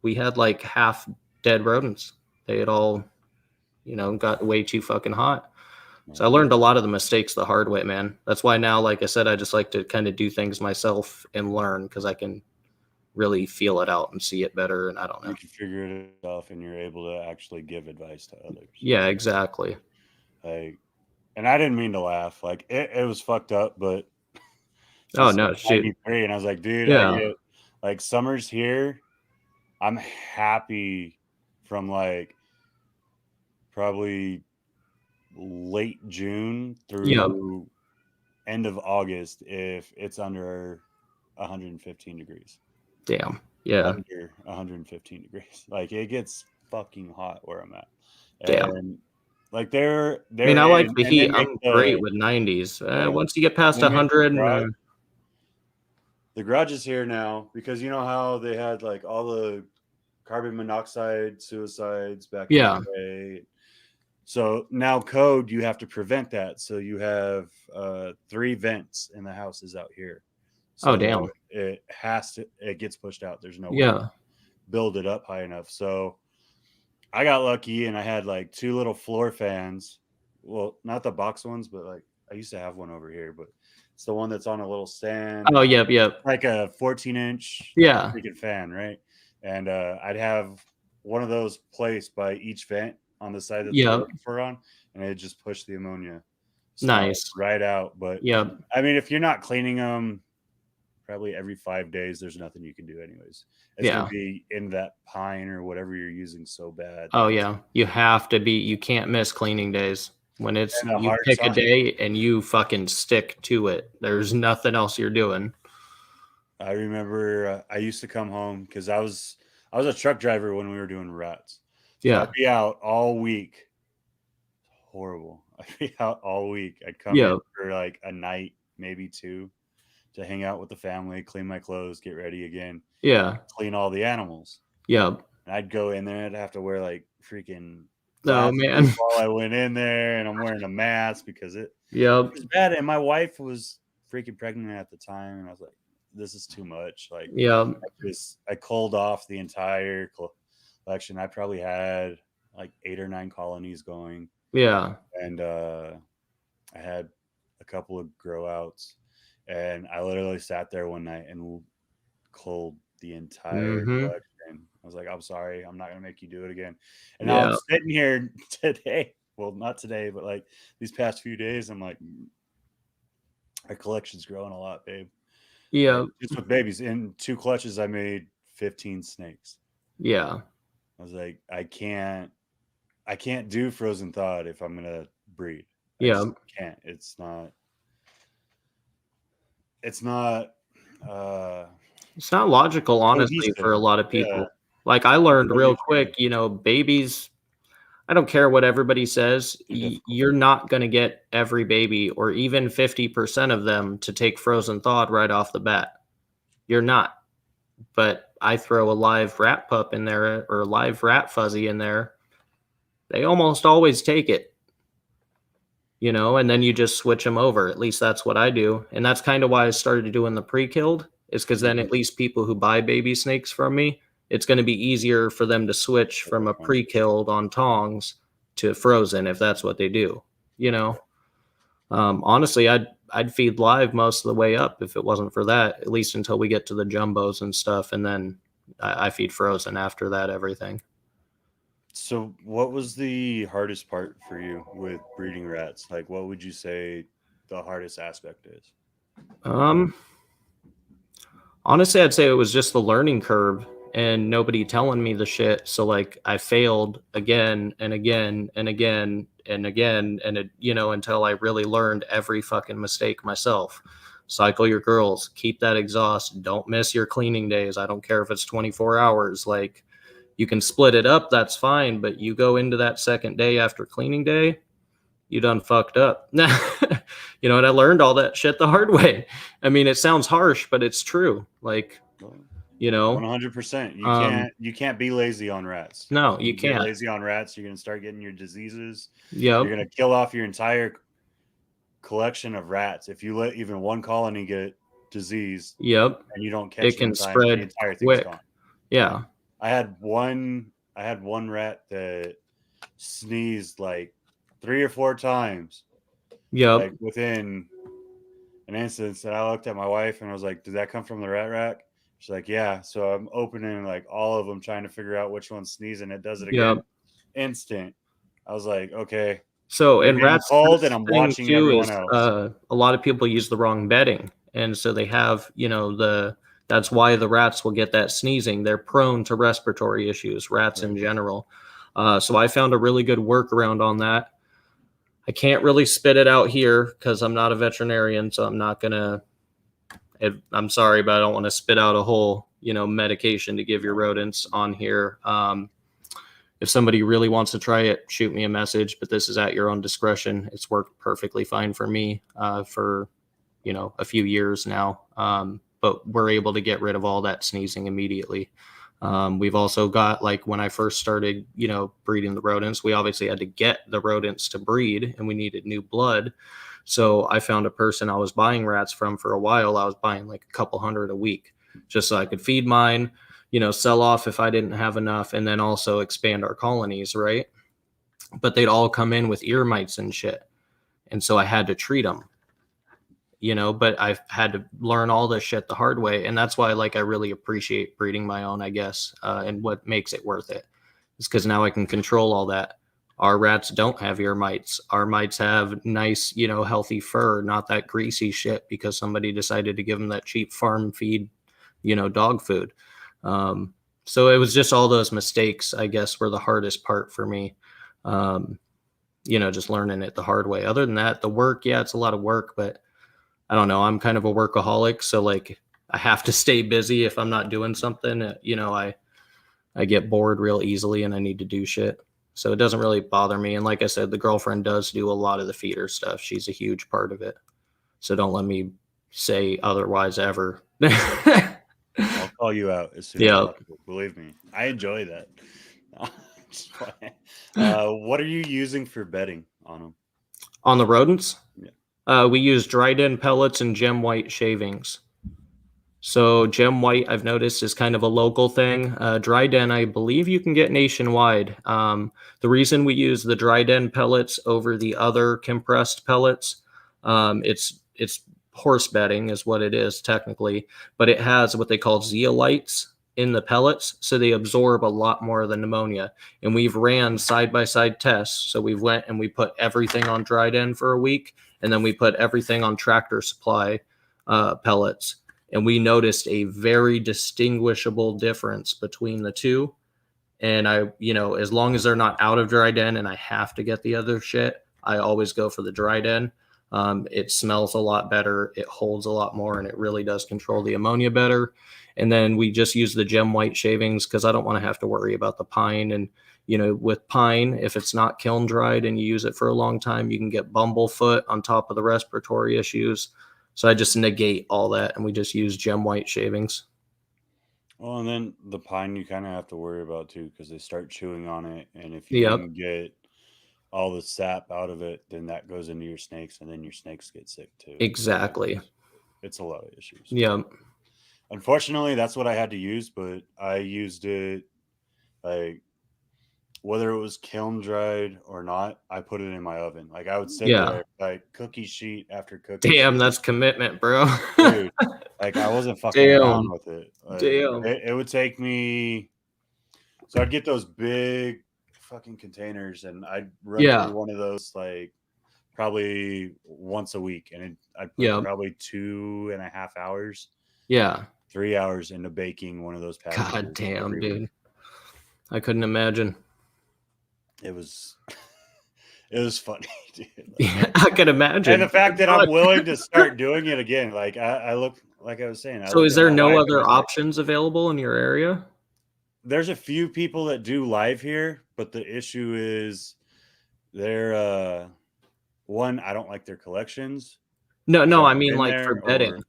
we had like half dead rodents. They had all, got way too fucking hot. So I learned a lot of the mistakes the hard way, man. That's why now, like I said, I just like to kind of do things myself and learn, because I can really feel it out and see it better. And I don't know. You can figure it out and you're able to actually give advice to others. Yeah, exactly. Like, and I didn't mean to laugh. Like it was fucked up, but oh no, shit. And I was like, dude, yeah. Like summer's here. I'm happy from like probably late June through end of August if it's under 115 degrees. Damn. Yeah. Under 115 degrees. Like it gets fucking hot where I'm at. Damn. And like they're I mean, I like the heat. I'm great with 90s. Once you get past 100, the garage is here now, because you know how they had like all the carbon monoxide suicides back in the day. So now code, you have to prevent that. So you have 3 vents in the houses out here. So damn. It gets pushed out. There's no way to build it up high enough. So I got lucky and I had like 2 little floor fans. Well, not the box ones, but like I used to have one over here, but it's the one that's on a little stand. Oh, yep. Like a 14-inch freaking fan, right? And I'd have one of those placed by each vent on the side that we're on, and it just pushed the ammonia right out. But I mean, if you're not cleaning them probably every 5 days, there's nothing you can do anyways. It's gonna be in that pine or whatever you're using so bad. Oh yeah, you have to be. You can't miss cleaning days. When it's you pick a day and you fucking stick to it. There's nothing else you're doing. I remember I used to come home because I was a truck driver when we were doing rats. So I'd be out all week. Horrible. I'd be out all week. I'd come in for like a night, maybe 2, to hang out with the family, clean my clothes, get ready again. Clean all the animals. And I'd go in there and I'd have to wear like freaking man, while I went in there, and I'm wearing a mask because it was bad. And my wife was freaking pregnant at the time, and I was like, this is too much. Like I culled off the entire collection. I probably had like 8 or 9 colonies going. And I had a couple of grow outs, and I literally sat there one night and culled the entire collection. I was like, I'm sorry, I'm not gonna make you do it again. And now I'm sitting here today. Well, not today, but like these past few days, I'm like, Our collection's growing a lot, babe. Yeah. Just with babies. In 2 clutches, I made 15 snakes. Yeah. I was like, I can't do frozen thawed if I'm gonna breed. I just can't. It's not logical, honestly, cohesive. for a lot of people. Yeah. Like I learned real quick, you know, babies, I don't care what everybody says, you're not going to get every baby or even 50% of them to take frozen thawed right off the bat. You're not. But I throw a live rat pup in there or a live rat fuzzy in there, they almost always take it. You know, and then you just switch them over. At least that's what I do. And that's kind of why I started doing the pre-killed, is because then at least people who buy baby snakes from me, it's going to be easier for them to switch from a pre-killed on tongs to frozen if that's what they do. You know, honestly, I'd feed live most of the way up if it wasn't for that, at least until we get to the jumbos and stuff. And then I feed frozen after that, everything. So what was the hardest part for you with breeding rats? Like, what would you say the hardest aspect is? Honestly, I'd say it was just the learning curve and nobody telling me the shit. So like I failed again and again and again and again. And it, you know, until I really learned every fucking mistake myself. Cycle your girls, keep that exhaust. Don't miss your cleaning days. I don't care if it's 24 hours. Like, you can split it up, that's fine, but you go into that second day after cleaning day, you done fucked up. You know, and I learned all that shit the hard way. I mean, it sounds harsh, but it's true. Like, you know, 100%. You can't be lazy on rats. No, you can't. Be lazy on rats, you're gonna start getting your diseases. Yeah, you're gonna kill off your entire collection of rats if you let even one colony get diseased. Yep, and you don't catch it can spread the entire quick. Thing's gone. Yeah. I had one rat that sneezed like 3 or 4 times. Yeah. Like within an instance, and I looked at my wife and I was like, "Did that come from the rat rack?" She's like, "Yeah." So I'm opening like all of them, trying to figure out which one's sneezing. It does it again. Yep. Instant. I was like, "Okay." So and rats cold, and I'm watching everyone else. A lot of people use the wrong bedding, and so they have, you know, that's why the rats will get that sneezing. They're prone to respiratory issues, rats in general. So I found a really good workaround on that. I can't really spit it out here because I'm not a veterinarian, so I'm not gonna. I'm sorry, but I don't want to spit out a whole, you know, medication to give your rodents on here. If somebody really wants to try it, shoot me a message, but this is at your own discretion. It's worked perfectly fine for me for, you know, a few years now. But we're able to get rid of all that sneezing immediately. We've also got, like, when I first started, you know, breeding the rodents, we obviously had to get the rodents to breed and we needed new blood. So I found a person I was buying rats from for a while. I was buying like a couple hundred a week just so I could feed mine, you know, sell off if I didn't have enough, and then also expand our colonies, right? But they'd all come in with ear mites and shit. And so I had to treat them. You know, but I had to learn all this shit the hard way. And that's why, like, I really appreciate breeding my own, I guess. And what makes it worth it is because now I can control all that. Our rats don't have ear mites. Our mites have nice, you know, healthy fur, not that greasy shit because somebody decided to give them that cheap farm feed, you know, dog food. So it was just all those mistakes, I guess, were the hardest part for me. You know, just learning it the hard way. Other than that, the work, yeah, it's a lot of work, but I don't know. I'm kind of a workaholic, so like I have to stay busy. If I'm not doing something, you know, I get bored real easily and I need to do shit. So it doesn't really bother me. And like I said, the girlfriend does do a lot of the feeder stuff. She's a huge part of it. So don't let me say otherwise ever. I'll call you out as soon as possible. Believe me, I enjoy that. What are you using for bedding on them? On the rodents? Yeah. We use dried in pellets and gem white shavings. So gem white, I've noticed, is kind of a local thing. Dried in, I believe you can get nationwide. The reason we use the dried in pellets over the other compressed pellets, it's horse bedding is what it is technically, but it has what they call zeolites in the pellets, so they absorb a lot more of the pneumonia. And we've ran side-by-side tests. So we went and we put everything on dried end for a week, and then we put everything on Tractor Supply pellets. And we noticed a very distinguishable difference between the two. And I, as long as they're not out of dried end and I have to get the other shit, I always go for the dried end. It smells a lot better. It holds a lot more, and it really does control the ammonia better. And then we just use the gem white shavings because I don't want to have to worry about the pine. And, with pine, if it's not kiln dried and you use it for a long time, you can get bumblefoot on top of the respiratory issues. So I just negate all that, and we just use gem white shavings. Well, and then the pine you kind of have to worry about too, because they start chewing on it, and if you can get all the sap out of it, then that goes into your snakes, and then your snakes get sick too. Exactly. It's a lot of issues. Yeah. Unfortunately, that's what I had to use, but I used it like whether it was kiln dried or not, I put it in my oven. Like I would sit there like cookie sheet after cookie Damn, sheet. That's commitment, bro. Dude, like I wasn't fucking around with it. Like, it would take me. So I'd get those big fucking containers, and I'd run through one of those like probably once a week, and I'd put probably 2.5 hours. 3 hours into baking one of those packages. God damn, dude. I couldn't imagine. It was funny, dude. Like, I can imagine. And the fact that I'm willing to start doing it again, like I look, like I was saying. So is there no other options available in your area? There's a few people that do live here, but the issue is they're one, I don't like their collections. No, I mean like for bedding.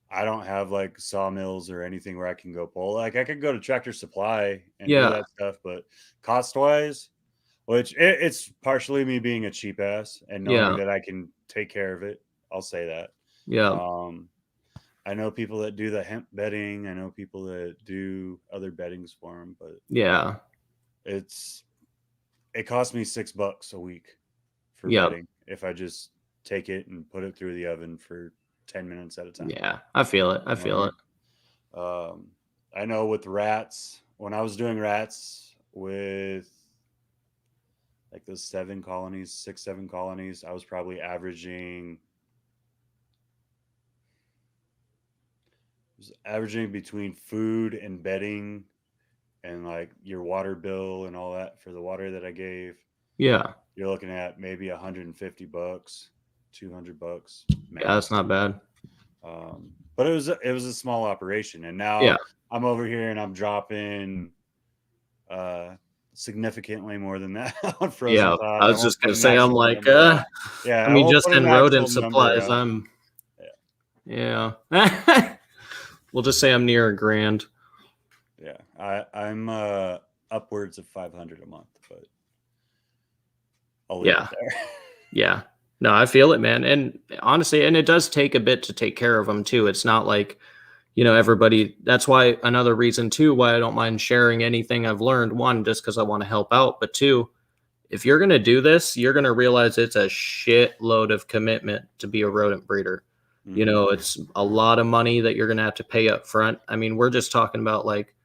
I don't have like sawmills or anything where I can go pull. Like I could go to Tractor Supply and do that stuff, but cost wise, which it's partially me being a cheap ass and knowing that I can take care of it. I'll say that. I know people that do the hemp bedding. I know people that do other beddings for them, but it cost me $6 a week for bedding if I just take it and put it through the oven for 10 minutes at a time. Yeah, I feel it. I know with rats, when I was doing rats with like those 6-7 colonies, I was probably averaging between food and bedding and like your water bill and all that for the water that I gave. You're looking at maybe $150, $200. Yeah, that's not bad. But it was a small operation, and now I'm over here and I'm dropping significantly more than that on frozen thaw. I was just gonna say I'm like I mean just in rodent supplies we'll just say I'm near $1,000. I'm upwards of 500 a month, but I'll leave it there. No, I feel it, man. And honestly, and it does take a bit to take care of them too. It's not like, everybody, that's why another reason too, why I don't mind sharing anything I've learned. One, just because I want to help out. But two, if you're going to do this, you're going to realize it's a shitload of commitment to be a rodent breeder. Mm-hmm. It's a lot of money that you're going to have to pay up front. I mean, we're just talking about like,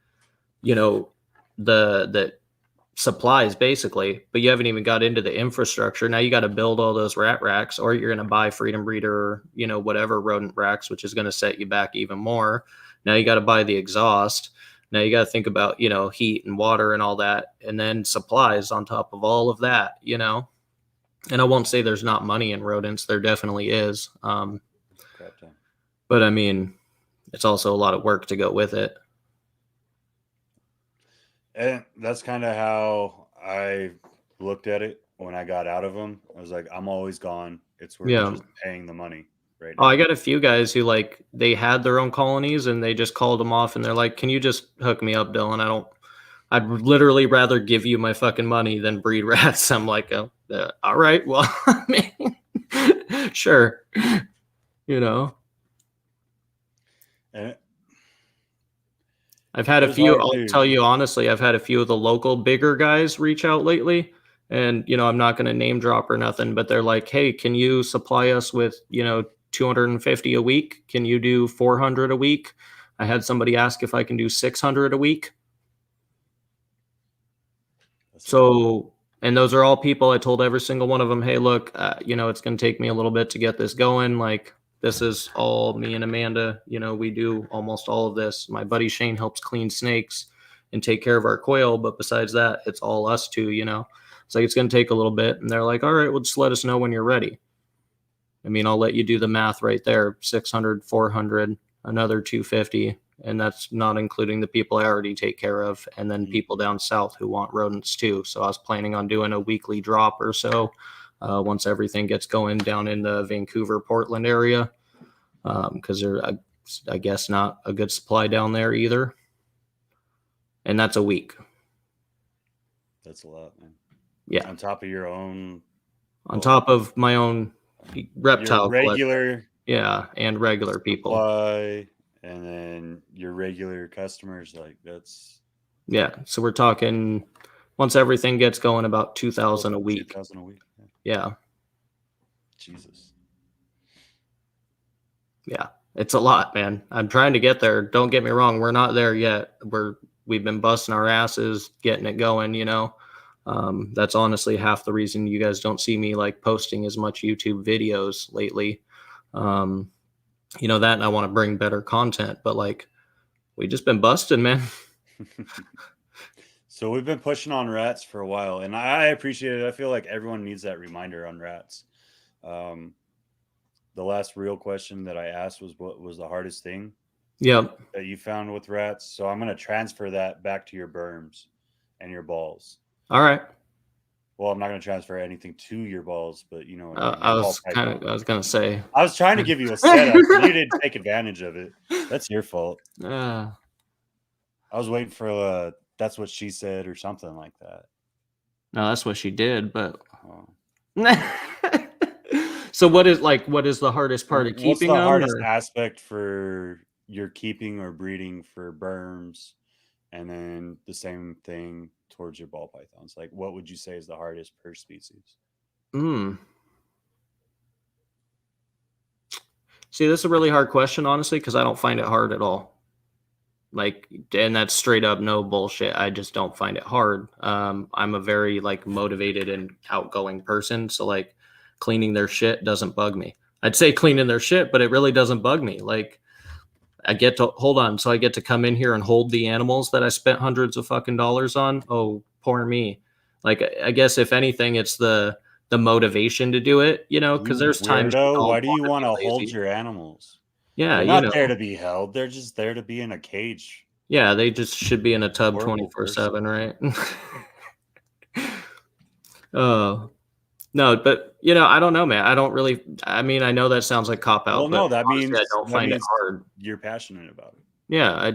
the supplies basically, but you haven't even got into the infrastructure. Now you got to build all those rat racks, or you're going to buy Freedom Breeder, whatever rodent racks, which is going to set you back even more. Now you got to buy the exhaust. Now you got to think about, heat and water and all that, and then supplies on top of all of that, and I won't say there's not money in rodents. There definitely is. But I mean, it's also a lot of work to go with it. And that's kind of how I looked at it when I got out of them. I was like, I'm always gone. It's worth just paying the money right now. I got a few guys who they had their own colonies and they just called them off and they're like, can you just hook me up, Dillon? I'd literally rather give you my fucking money than breed rats. I'm like, all right, well, I mean, sure. I've had a few, I'll tell you honestly, I've had a few of the local bigger guys reach out lately, and, I'm not going to name drop or nothing, but they're like, hey, can you supply us with, 250 a week? Can you do 400 a week? I had somebody ask if I can do 600 a week. So, and those are all people. I told every single one of them, hey, look, you know, it's going to take me a little bit to get this going. Like, this is all me and Amanda. You know, we do almost all of this. My buddy Shane helps clean snakes and take care of our quail. But besides that, it's all us two, you know. It's like, it's going to take a little bit. And they're like, all right, well, just let us know when you're ready. I mean, I'll let you do the math right there. 600, 400, another 250. And that's not including the people I already take care of, and then people down south who want rodents too. So I was planning on doing a weekly drop or so once everything gets going down in the Vancouver, Portland area, because they're, I guess, not a good supply down there either. And that's a week. That's a lot, man. Yeah. On top of your own. On top of my own reptile regular. Yeah, and regular people. Supply. And then your regular customers, like that's. Yeah. So we're talking once everything gets going about 2,000 a week. 2,000 a week. Yeah. Jesus. Yeah. It's a lot, man. I'm trying to get there. Don't get me wrong. We're not there yet. We've been busting our asses, getting it going, you know. That's honestly half the reason you guys don't see me like posting as much YouTube videos lately. You know that, and I want to bring better content, but like we just been busting, man. So we've been pushing on rats for a while, and I appreciate it. I feel like everyone needs that reminder on rats. The last real question that I asked was, what was the hardest thing that you found with rats? So I'm going to transfer that back to your burms and your balls. All right. Well, I'm not going to transfer anything to your balls, but you know, I was going to say, I was trying to give you a setup. You didn't take advantage of it. That's your fault. I was waiting for that's what she said or something like that. No, that's what she did. But so what is the hardest part of keeping What's the them? hardest aspect for your keeping or breeding for burms, and then the same thing towards your ball pythons? Like, what would you say is the hardest per species? See, this is a really hard question, honestly, because I don't find it hard at all. Like, and that's straight up no bullshit. I just don't find it hard. I'm a very like motivated and outgoing person, so like cleaning their shit doesn't bug me. I'd say cleaning their shit, but it really doesn't bug me. Like, I get to I get to come in here and hold the animals that I spent hundreds of fucking dollars on. Oh, poor me. Like, I guess if anything, it's the motivation to do it, you know, because there's times. Why do you want to hold your animals? Yeah, they're not there to be held. They're just there to be in a cage. Yeah, they just should be in a tub 24/7, right? Oh. No, but you know, I don't know, man. I don't really. I mean, I know that sounds like cop out. Well, no, that means I don't find it hard. You're passionate about it. Yeah,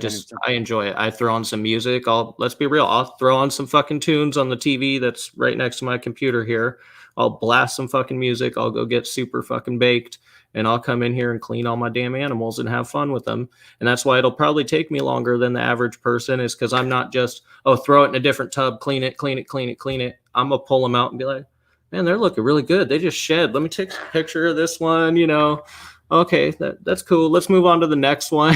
I enjoy it. I throw on some music. Let's be real. I'll throw on some fucking tunes on the TV that's right next to my computer here. I'll blast some fucking music. I'll go get super fucking baked, and I'll come in here and clean all my damn animals and have fun with them. And that's why it'll probably take me longer than the average person, is because I'm not just, throw it in a different tub, clean it. I'm gonna pull them out and be like, man, they're looking really good. They just shed. Let me take a picture of this one, you know. Okay, that's cool. Let's move on to the next one.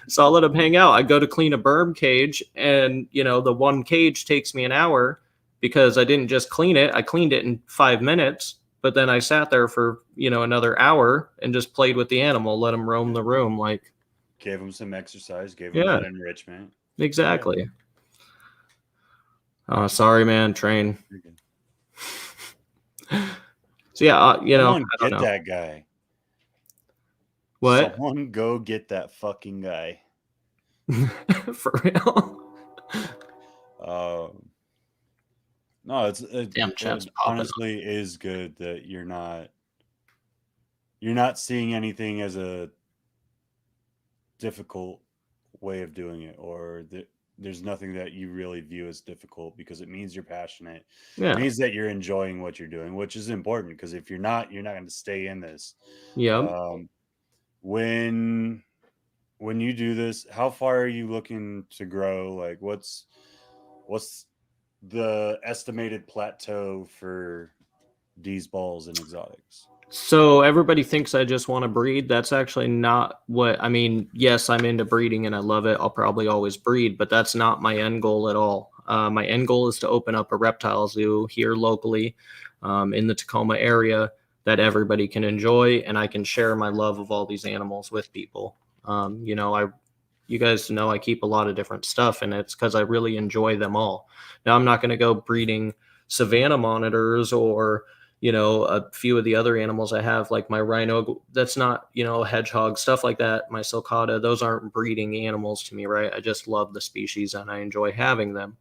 So I'll let them hang out. I go to clean a burm cage, and, you know, the one cage takes me an hour because I didn't just clean it. I cleaned it in 5 minutes, but then I sat there for, you know, another hour and just played with the animal, let them roam the room. Like, gave them some exercise, gave them that enrichment. Exactly. Oh, sorry, man. Train. So yeah, you know, I don't know. That guy. What? Someone go get that fucking guy. For real? No, it honestly is good that you're not seeing anything as a difficult way of doing it, or that there's nothing that you really view as difficult, because it means you're passionate. It means that you're enjoying what you're doing, which is important, because if you're not going to stay in this. When you do this, how far are you looking to grow? Like, what's the estimated plateau for these balls in exotics? So everybody thinks I just want to breed. That's actually not what I mean. Yes, I'm into breeding and I love it. I'll probably always breed, but that's not my end goal at all. My end goal is to open up a reptile zoo here locally in the Tacoma area that everybody can enjoy, and I can share my love of all these animals with people. You guys know I keep a lot of different stuff, and it's because I really enjoy them all. Now, I'm not going to go breeding savanna monitors or a few of the other animals I have, like my rhino, that's not, hedgehog, stuff like that. My sulcata, those aren't breeding animals to me, right? I just love the species and I enjoy having them.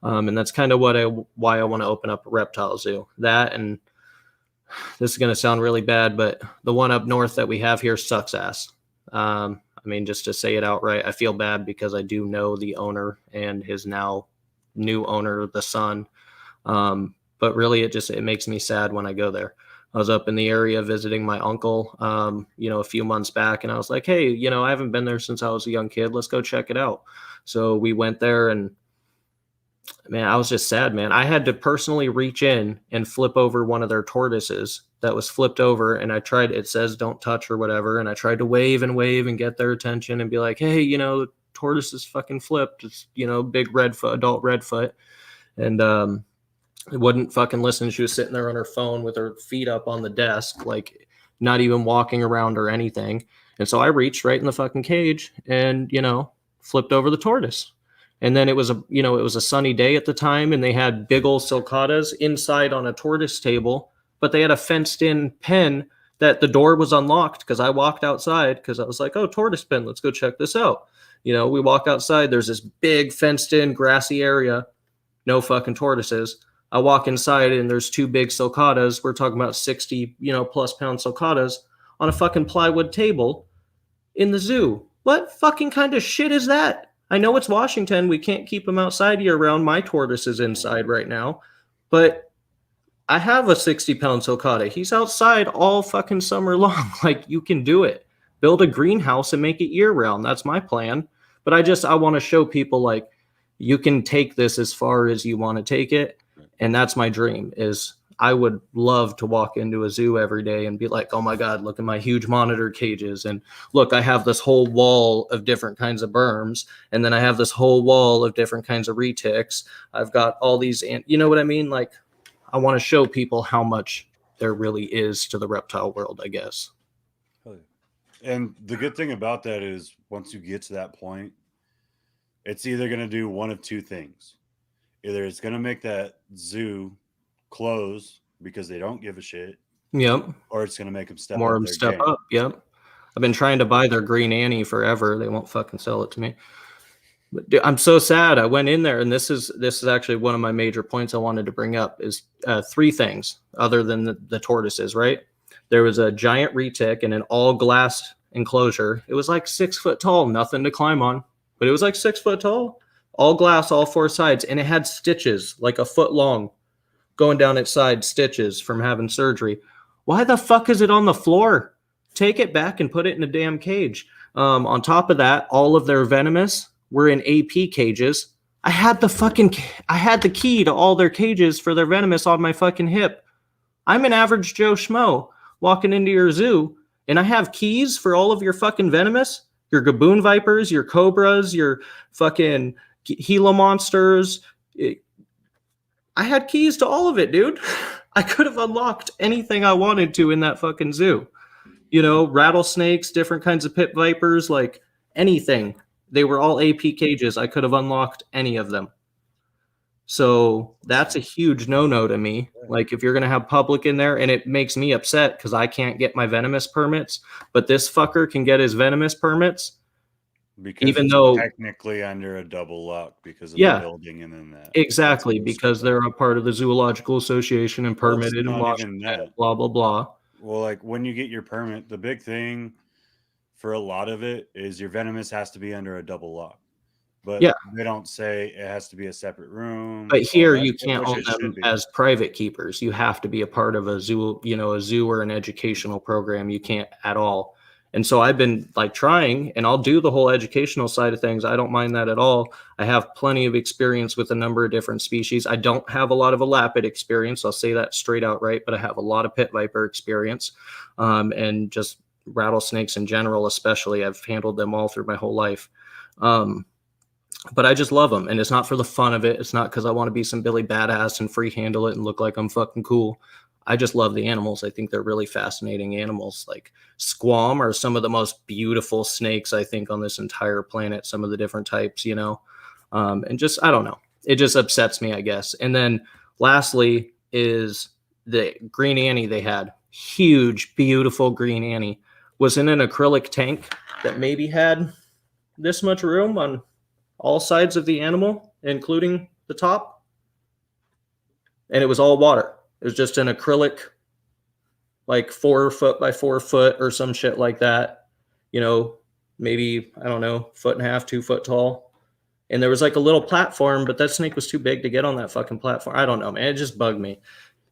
And that's kind of why I want to open up a reptile zoo. That, and this is going to sound really bad, but the one up north that we have here sucks ass. I mean, just to say it outright, I feel bad because I do know the owner and his now new owner, the son. But really, it makes me sad when I go there. I was up in the area visiting my uncle, a few months back, and I was like, hey, I haven't been there since I was a young kid. Let's go check it out. So we went there, and man, I was just sad, man. I had to personally reach in and flip over one of their tortoises that was flipped over, and it says don't touch or whatever, and I tried to wave and get their attention and be like, hey, the tortoise is fucking flipped. It's, big redfoot, adult redfoot. And it wouldn't fucking listen. She was sitting there on her phone with her feet up on the desk, like not even walking around or anything. And so I reached right in the fucking cage and, flipped over the tortoise. And then it was a sunny day at the time, and they had big old sulcatas inside on a tortoise table, but they had a fenced in pen that the door was unlocked because I walked outside because I was like, oh, tortoise pen, let's go check this out. We walk outside, there's this big fenced in grassy area, no fucking tortoises. I walk inside and there's two big sulcatas. We're talking about 60, plus pound sulcatas on a fucking plywood table in the zoo. What fucking kind of shit is that? I know it's Washington. We can't keep them outside year round. My tortoise is inside right now, but I have a 60-pound sulcata. He's outside all fucking summer long. Like, you can do it. Build a greenhouse and make it year round. That's my plan. But I want to show people, like, you can take this as far as you want to take it. And that's my dream. Is I would love to walk into a zoo every day and be like, oh my God, look at my huge monitor cages. And look, I have this whole wall of different kinds of Burms. And then I have this whole wall of different kinds of retics. I've got all these, you know what I mean? Like, I want to show people how much there really is to the reptile world, I guess. And the good thing about that is once you get to that point, it's either going to do one of two things. Either it's going to make that zoo close because they don't give a shit. Yep. Or it's going to make them step up. Yep. I've been trying to buy their Green Annie forever. They won't fucking sell it to me. But dude, I'm so sad. I went in there, and this is actually one of my major points I wanted to bring up is three things other than the tortoises, right? There was a giant retic in an all glass enclosure. It was like 6 foot tall, nothing to climb on, but it was like 6 foot tall. All glass, all four sides, and it had stitches like a foot long going down its side, stitches from having surgery. Why the fuck is it on the floor? Take it back and put it in a damn cage. On top of that, all of their venomous were in AP cages. I had the key to all their cages for their venomous on my fucking hip. I'm an average Joe Schmo walking into your zoo, and I have keys for all of your fucking venomous, your Gaboon Vipers, your Cobras, your fucking Gila monsters. I had keys to all of it, dude. I could have unlocked anything I wanted to in that fucking zoo. Rattlesnakes, different kinds of pit vipers, like anything. They were all AP cages. I could have unlocked any of them. So that's a huge no-no to me. Like, if you're going to have public in there, and it makes me upset because I can't get my venomous permits, but this fucker can get his venomous permits. Because even though technically under a double lock because of the building and then that. Exactly, because they're a part of the Zoological Association and permitted in Washington, blah, blah, blah. Well, like when you get your permit, the big thing for a lot of it is your venomous has to be under a double lock. But they don't say it has to be a separate room. But here you can't own them as private keepers. You have to be a part of a zoo, a zoo or an educational program. You can't at all. And so I've been like trying, and I'll do the whole educational side of things. I don't mind that at all. I have plenty of experience with a number of different species. I don't have a lot of elapid experience. I'll say that straight out, right? But I have a lot of pit viper experience, and just rattlesnakes in general, especially. I've handled them all through my whole life. But I just love them, and it's not for the fun of it. It's not because I want to be some Billy badass and free handle it and look like I'm fucking cool. I just love the animals. I think they're really fascinating animals. Like squam are some of the most beautiful snakes, I think, on this entire planet. Some of the different types, you know, and just, I don't know. It just upsets me, I guess. And then lastly is the green Annie they had. Huge, beautiful green Annie was in an acrylic tank that maybe had this much room on all sides of the animal, including the top. And it was all water. It was just an acrylic, like 4 foot by 4 foot or some shit like that. You know, maybe, I don't know, 1.5 feet, 2 foot tall. And there was like a little platform, but that snake was too big to get on that fucking platform. I don't know, man. It just bugged me.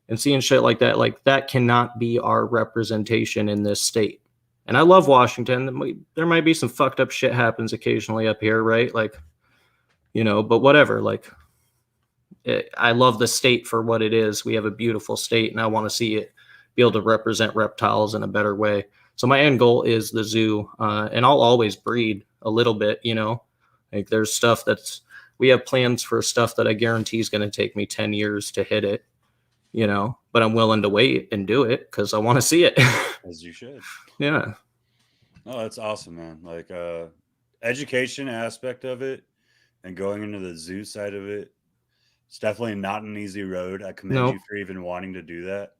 And seeing shit like that cannot be our representation in this state. And I love Washington. There might be some fucked up shit happens occasionally up here, right? Like, you know, but whatever. Like, I love the state for what it is. We have a beautiful state, and I want to see it be able to represent reptiles in a better way. So my end goal is the zoo, and I'll always breed a little bit, you know. Like there's stuff we have plans for stuff that I guarantee is going to take me 10 years to hit it, you know, but I'm willing to wait and do it because I want to see it. As you should. Yeah. Oh, that's awesome, man. Like education aspect of it and going into the zoo side of it, it's definitely not an easy road. I commend you for even wanting to do that.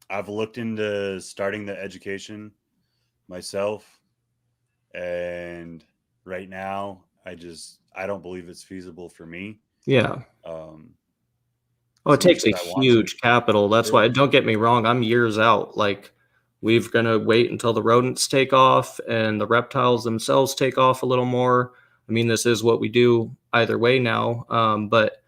I've looked into starting the education myself, and right now I don't believe it's feasible for me. Yeah. It takes a huge capital. That's why, don't get me wrong, I'm years out. Like, we're going to wait until the rodents take off and the reptiles themselves take off a little more. I mean, this is what we do either way now. But,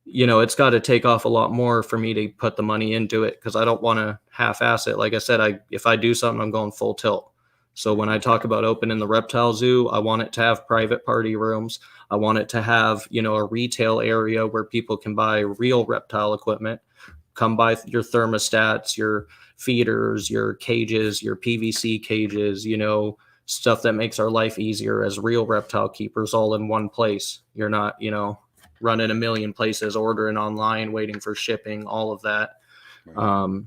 you know, it's got to take off a lot more for me to put the money into it because I don't want to half-ass it. Like I said, if I do something, I'm going full tilt. So when I talk about opening the reptile zoo, I want it to have private party rooms. I want it to have, you know, a retail area where people can buy real reptile equipment, come buy your thermostats, your feeders, your cages, your PVC cages, you know, stuff that makes our life easier as real reptile keepers all in one place. You're not, you know, running a million places, ordering online, waiting for shipping, all of that. Right.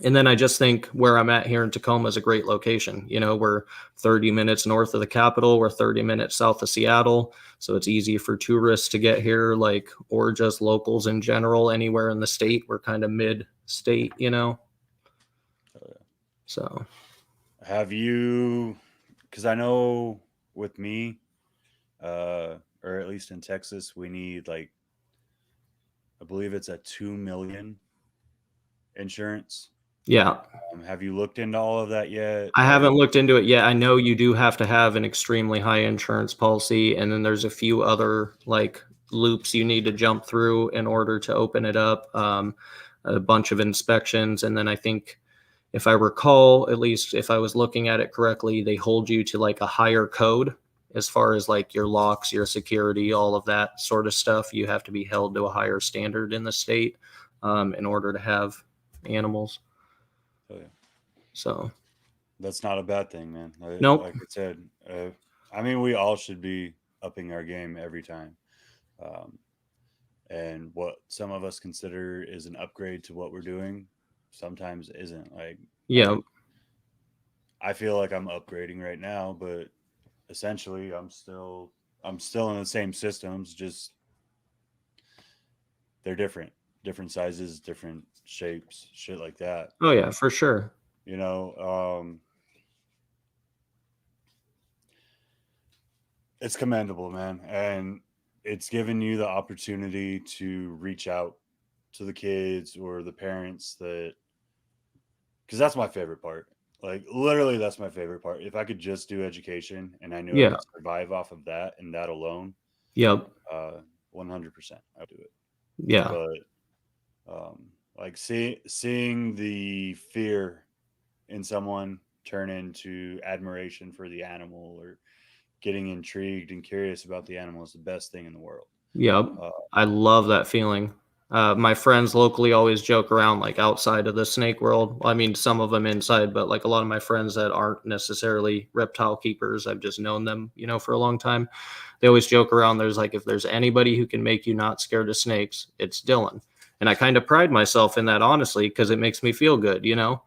And then I just think where I'm at here in Tacoma is a great location. You know, we're 30 minutes north of the capital. We're 30 minutes south of Seattle. So it's easy for tourists to get here, like, or just locals in general, anywhere in the state. We're kind of mid-state, you know? So. Have you, because I know with me, or at least in Texas, we need like, I believe it's a 2 million insurance. Yeah. Have you looked into all of that yet? I haven't looked into it yet. I know you do have to have an extremely high insurance policy, and then there's a few other like loops you need to jump through in order to open it up. A bunch of inspections, and then I think, if I recall, at least if I was looking at it correctly, they hold you to like a higher code as far as like your locks, your security, all of that sort of stuff. You have to be held to a higher standard in the state in order to have animals. Oh, yeah. So that's not a bad thing, man. Nope. Like I said, I mean, we all should be upping our game every time. And what some of us consider is an upgrade to what we're doing sometimes isn't. Like, yeah, I feel like I'm upgrading right now, but essentially I'm still in the same systems, just they're different sizes, different shapes, shit like that. Oh yeah, for sure. You know, it's commendable, man. And it's given you the opportunity to reach out to the kids or the parents because that's my favorite part. Like, literally, that's my favorite part. If I could just do education and I knew I could survive off of that and that alone, 100%, I'd do it. Yeah. But like seeing the fear in someone turn into admiration for the animal or getting intrigued and curious about the animal is the best thing in the world. Yep. I love that feeling. My friends locally always joke around, like outside of the snake world. I mean, some of them inside, but like a lot of my friends that aren't necessarily reptile keepers, I've just known them, you know, for a long time. They always joke around. There's like, if there's anybody who can make you not scared of snakes, it's Dillon. And I kind of pride myself in that, honestly, because it makes me feel good, you know?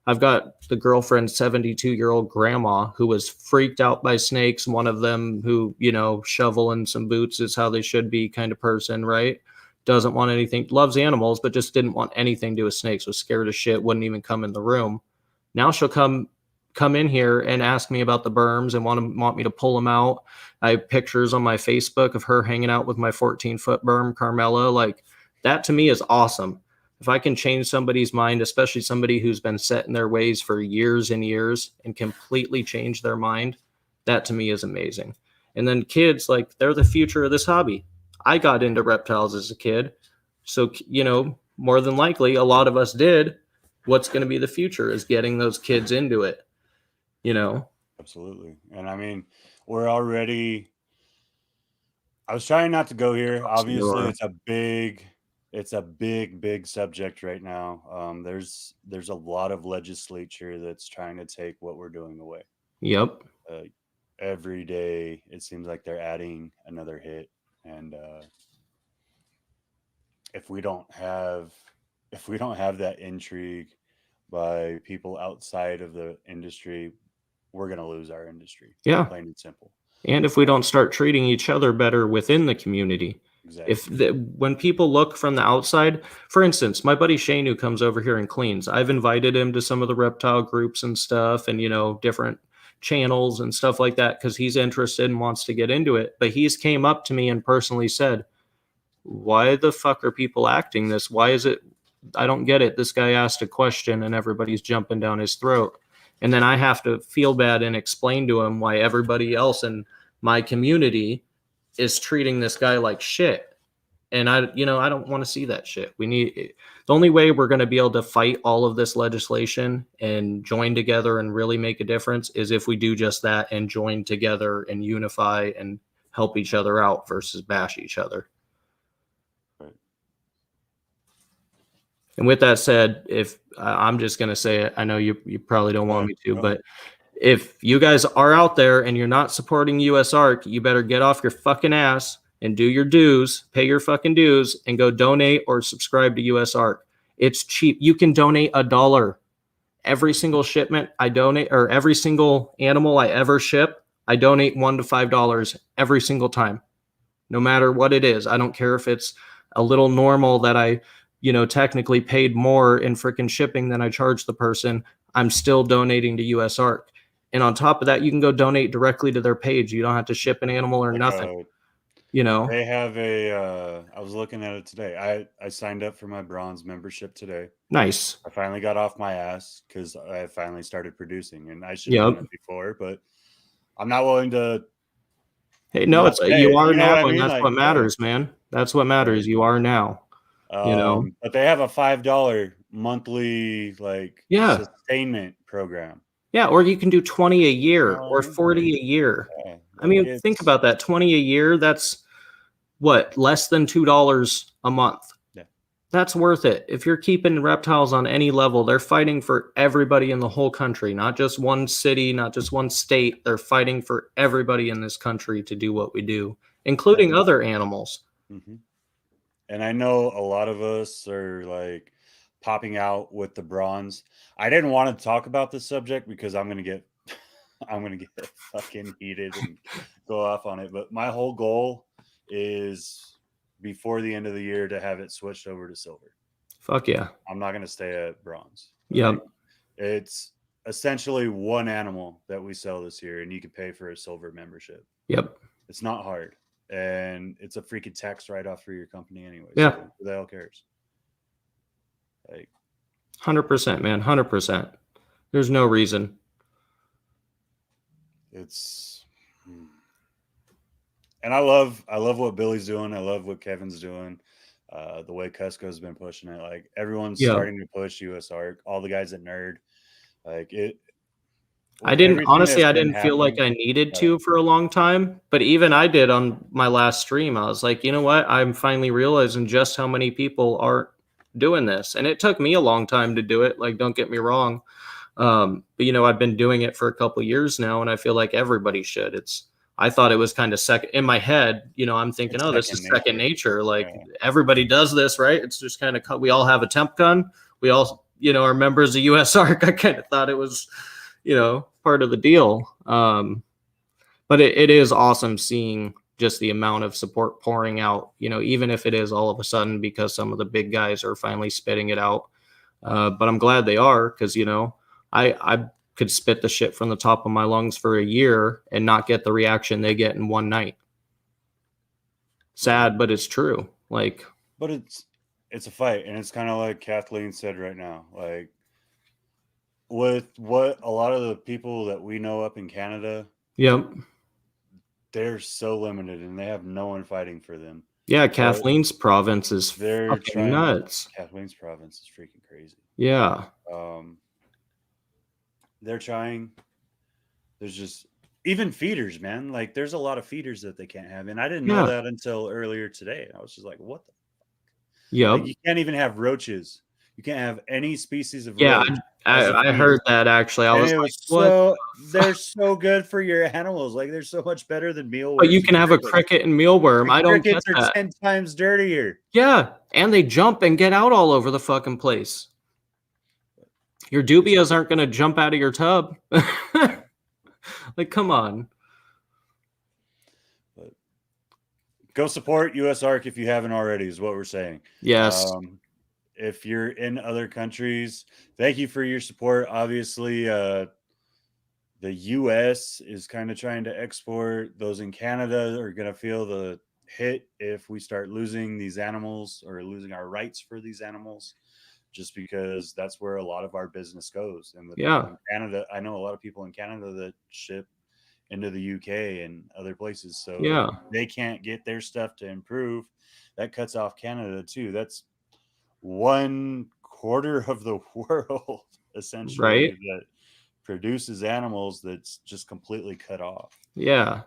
I've got the girlfriend's 72-year-old grandma who was freaked out by snakes. One of them who, you know, shovel in some boots is how they should be kind of person, right? Doesn't want anything, loves animals, but just didn't want anything to do with snakes, was scared as shit, wouldn't even come in the room. Now she'll come in here and ask me about the Burms and want me to pull them out. I have pictures on my Facebook of her hanging out with my 14-foot Burm, Carmela. Like, that to me is awesome. If I can change somebody's mind, especially somebody who's been set in their ways for years and years and completely change their mind, that to me is amazing. And then kids, like, they're the future of this hobby. I got into reptiles as a kid. So, you know, more than likely, a lot of us did. What's going to be the future is getting those kids into it, you know? Absolutely. And I mean, we're already, I was trying not to go here. Obviously, it's a big subject right now. There's a lot of legislature that's trying to take what we're doing away. Yep. Every day, it seems like they're adding another hit. And if we don't have that intrigue by people outside of the industry, we're going to lose our industry. Yeah. Plain and simple. And if we don't start treating each other better within the community. Exactly. When people look from the outside, for instance, my buddy Shane, who comes over here and cleans, I've invited him to some of the reptile groups and stuff, and, you know, different channels and stuff like that, because he's interested and wants to get into it. But he's came up to me and personally said, why the fuck are people acting this? Why is it? I don't get it. This guy asked a question and everybody's jumping down his throat. And then I have to feel bad and explain to him why everybody else in my community is treating this guy like shit. And I don't want to see that shit. The only way we're going to be able to fight all of this legislation and join together and really make a difference is if we do just that and join together and unify and help each other out versus bash each other. Right. And with that said, if I'm just going to say it, I know you probably don't want me to, but if you guys are out there and you're not supporting USARK, you better get off your fucking ass and do your dues, pay your fucking dues, and go donate or subscribe to USARK. It's cheap. You can donate $1. Every single shipment I donate, or every single animal I ever ship, I donate $1 to $5 every single time, no matter what it is. I don't care if it's a little normal that I, you know, technically paid more in freaking shipping than I charged the person. I'm still donating to USARK. And on top of that, you can go donate directly to their page. You don't have to ship an animal or nothing. You know, they have I was looking at it today. I signed up for my bronze membership today. Nice. I finally got off my ass because I finally started producing, and I should have done it before, but I'm not willing to. Hey, no, you are now, and that's what matters, man. That's what matters. Right. You are now. You know, but they have a $5 monthly sustainment program. Yeah, or you can do 20 a year or 40 a year. Yeah, I mean, think about that. 20 a year, that's what, less than $2 a month. Yeah. That's worth it. If you're keeping reptiles on any level, they're fighting for everybody in the whole country, not just one city, not just one state. They're fighting for everybody in this country to do what we do, including other animals. Mm-hmm. And I know a lot of us are like popping out with the bronze. I didn't want to talk about this subject because I'm gonna get fucking heated and go off on it. But my whole goal is before the end of the year to have it switched over to silver. Fuck yeah. I'm not gonna stay at bronze. Yep. Like, it's essentially one animal that we sell this year, and you can pay for a silver membership. Yep. It's not hard. And it's a freaking tax write-off for your company anyway. Yeah. So who the hell cares? Like 100%, man. 100%. There's no reason. And I love what Billy's doing. I love what Kevin's doing. The way Cusco's been pushing it. Like everyone's starting to push USARK. All the guys at Nerd. Like I didn't feel like I needed to for a long time, but even I did on my last stream. I was like, you know what? I'm finally realizing just how many people aren't doing this. And it took me a long time to do it. Like, don't get me wrong. But you know, I've been doing it for a couple of years now, and I feel like everybody should. I thought it was kind of second in my head. You know, I'm thinking, oh, this is second nature. Like everybody does this, right? It's just kind of, we all have a temp gun. We all, you know, are members of US ARC. I kind of thought it was, you know, part of the deal. But it is awesome seeing just the amount of support pouring out, you know, even if it is all of a sudden because some of the big guys are finally spitting it out. But I'm glad they are, because, you know, I could spit the shit from the top of my lungs for a year and not get the reaction they get in one night. Sad, but it's true. Like, but it's a fight, and it's kind of like Kathleen said right now. Like, with what a lot of the people that we know up in Canada, yep, they're so limited, and they have no one fighting for them. Yeah, Kathleen's province is fucking nuts. Kathleen's province is freaking crazy. Yeah. They're trying. There's just even feeders, man. Like, there's a lot of feeders that they can't have, and I didn't know that until earlier today. I was just like, what the fuck? Yeah. Like, you can't even have roaches. You can't have any species of roach. Yeah, I heard that actually. I was like, what? They're so good for your animals. Like, they're so much better than mealworms. But you can have a cricket and mealworm. I don't get that. Crickets are 10 times dirtier. Yeah, and they jump and get out all over the fucking place. Your dubias aren't going to jump out of your tub. Like, come on. But go support US ARC if you haven't already, is what we're saying. Yes. If you're in other countries, thank you for your support. Obviously, the US is kind of trying to export. Those in Canada are going to feel the hit if we start losing these animals or losing our rights for these animals, just because that's where a lot of our business goes. And in Canada, I know a lot of people in Canada that ship into the UK and other places. So they can't get their stuff to improve. That cuts off Canada too. That's 1/4 of the world, essentially, that produces animals that's just completely cut off. Yeah.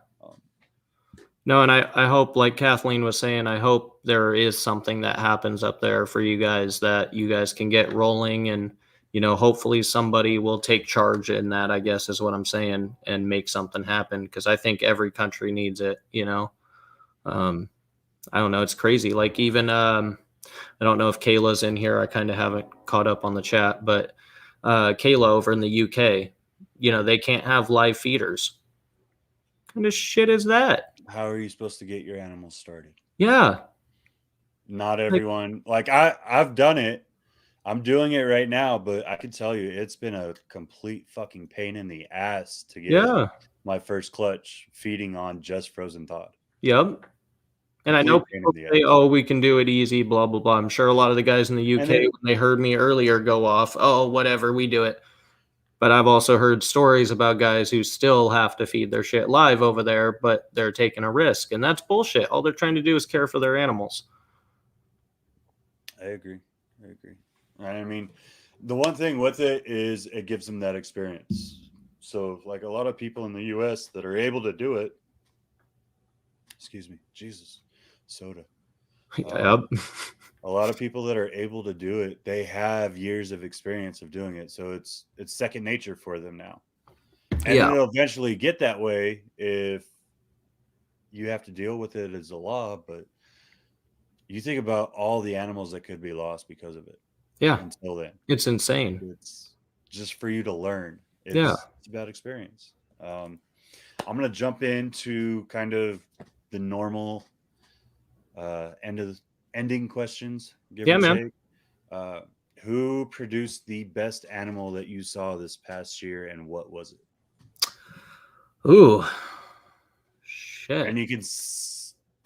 No, and I hope, like Kathleen was saying, I hope there is something that happens up there for you guys that you guys can get rolling, and, you know, hopefully somebody will take charge in that, I guess is what I'm saying, and make something happen, because I think every country needs it, you know. I don't know. It's crazy. Like, even, I don't know if Kayla's in here. I kind of haven't caught up on the chat, but Kayla over in the UK, you know, they can't have live feeders. What kind of shit is that? How are you supposed to get your animals started? Yeah. Not everyone. Like, I've done it. I'm doing it right now, but I can tell you it's been a complete fucking pain in the ass to get my first clutch feeding on just frozen thawed. Yep. And I know people say, oh, we can do it easy, blah, blah, blah. I'm sure a lot of the guys in the UK, when they heard me earlier, go off, oh, whatever, we do it. But I've also heard stories about guys who still have to feed their shit live over there, but they're taking a risk. And that's bullshit. All they're trying to do is care for their animals. I agree. I mean, the one thing with it is it gives them that experience. So, like, a lot of people in the US that are able to do it, excuse me, Jesus, soda. Yep. A lot of people that are able to do it, they have years of experience of doing it. So it's second nature for them now. And it'll eventually get that way if you have to deal with it as a law. But you think about all the animals that could be lost because of it. Yeah. Until then. It's insane. It's just for you to learn. It's about experience. I'm going to jump into kind of the normal ending questions. Man. Who produced the best animal that you saw this past year, and what was it? Ooh, shit. And you can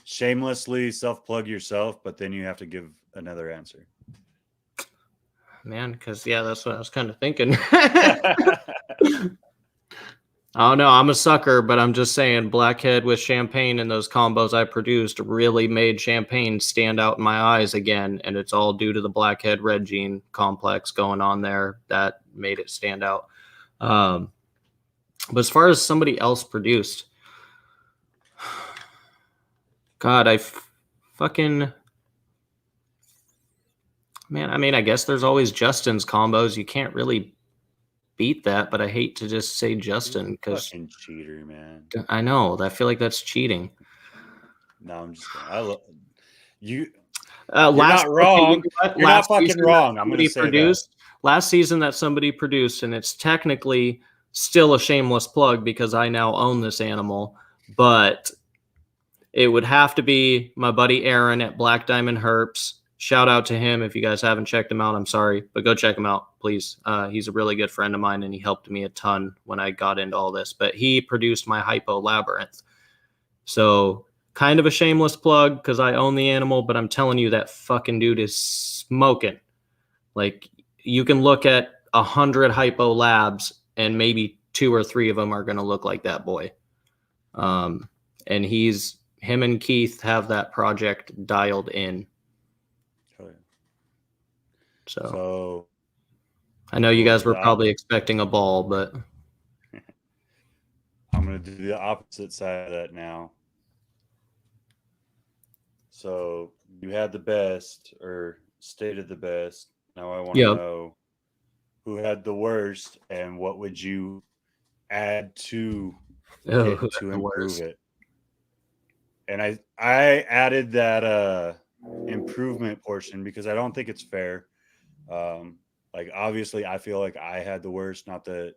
shamelessly self-plug yourself, but then you have to give another answer. Man, because that's what I was kind of thinking. Oh no, I'm a sucker, but I'm just saying, blackhead with champagne and those combos I produced really made champagne stand out in my eyes again, and it's all due to the blackhead red gene complex going on there that made it stand out. But as far as somebody else produced, God, fucking, man, I mean, I guess there's always Justin's combos. You can't really beat that, but I hate to just say Justin because fucking cheater, man. I know. I feel like that's cheating. No, I'm just kidding. I love you. You're not wrong. You're not fucking wrong. I'm gonna say that. Last season that somebody produced, and it's technically still a shameless plug because I now own this animal, but it would have to be my buddy Aaron at Black Diamond Herps. Shout out to him. If you guys haven't checked him out, I'm sorry, but go check him out, please. He's a really good friend of mine, and he helped me a ton when I got into all this. But he produced my Hypo Labyrinth. So kind of a shameless plug because I own the animal, but I'm telling you that fucking dude is smoking. Like, you can look at 100 Hypo Labs, and maybe 2 or 3 of them are going to look like that boy. And him and Keith have that project dialed in. Oh, yeah. So I know you guys were probably expecting a ball, but I'm going to do the opposite side of that now. So you had the best, or stated the best. Now I want to know who had the worst, and what would you add to it to improve it. And I added that improvement portion because I don't think it's fair. Like, obviously I feel like I had the worst, not that,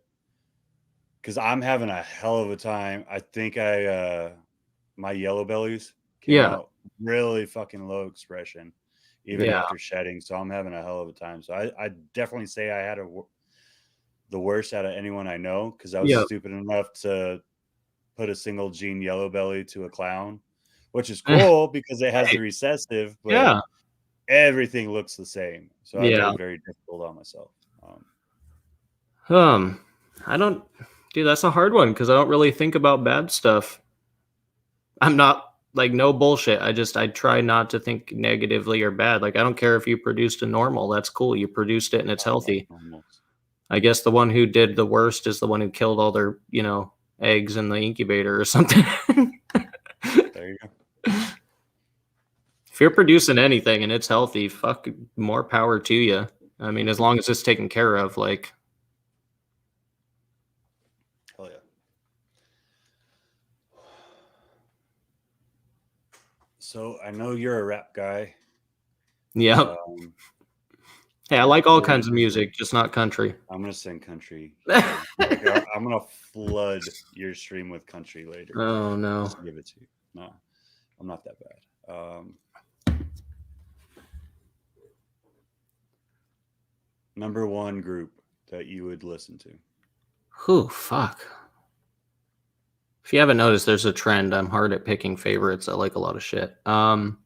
because I'm having a hell of a time. I think my yellow bellies came out really fucking low expression even after shedding, so I'm having a hell of a time. So I definitely say I had the worst out of anyone I know, because I was stupid enough to put a single gene yellow belly to a clown, which is cool because it has the recessive, but everything looks the same. So I made it very difficult on myself. I don't, dude, that's a hard one because I don't really think about bad stuff. I'm not, like, no bullshit. I try not to think negatively or bad. Like, I don't care if you produced a normal. That's cool. You produced it and it's healthy. I guess the one who did the worst is the one who killed all their, eggs in the incubator or something. There you go. If you're producing anything and it's healthy, fuck, more power to you. I mean, as long as it's taken care of, like. Hell yeah. So I know you're a rap guy. Yeah. Hey, I like all kinds of music, just not country. I'm going to sing country. I'm going to flood your stream with country later. Oh, no. Just give it to you. No, I'm not that bad. Number one group that you would listen to? Whew, fuck. If you haven't noticed, there's a trend. I'm hard at picking favorites. I like a lot of shit. Number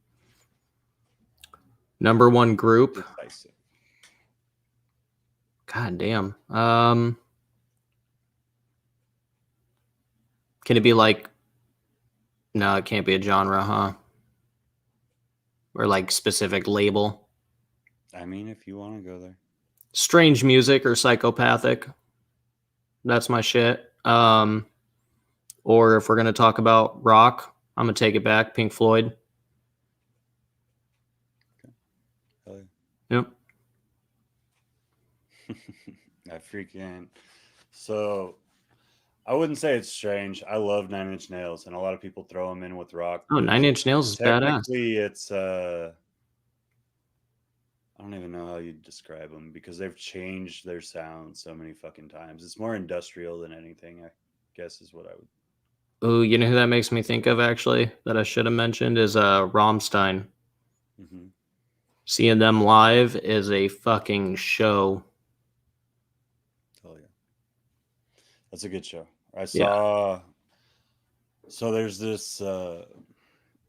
one group. God damn. Can it be like, no, it can't be a genre, huh? Or like specific label? I mean, if you want to go there. Strange music or psychopathic. That's my shit. Or if we're going to talk about rock, I'm going to take it back. Pink Floyd. Okay. Hell yeah. Yep. I freaking. So I wouldn't say it's strange. I love 9 Inch Nails, and a lot of people throw them in with rock. Oh, 9 Inch Nails is badass. Technically, it's I don't even know how you describe them because they've changed their sound so many fucking times. It's more industrial than anything, I guess, is what I would. Oh, you know who that makes me think of, actually, that I should have mentioned is Rammstein. Mm-hmm. Seeing them live is a fucking show. Oh yeah, that's a good show. I saw. So there's this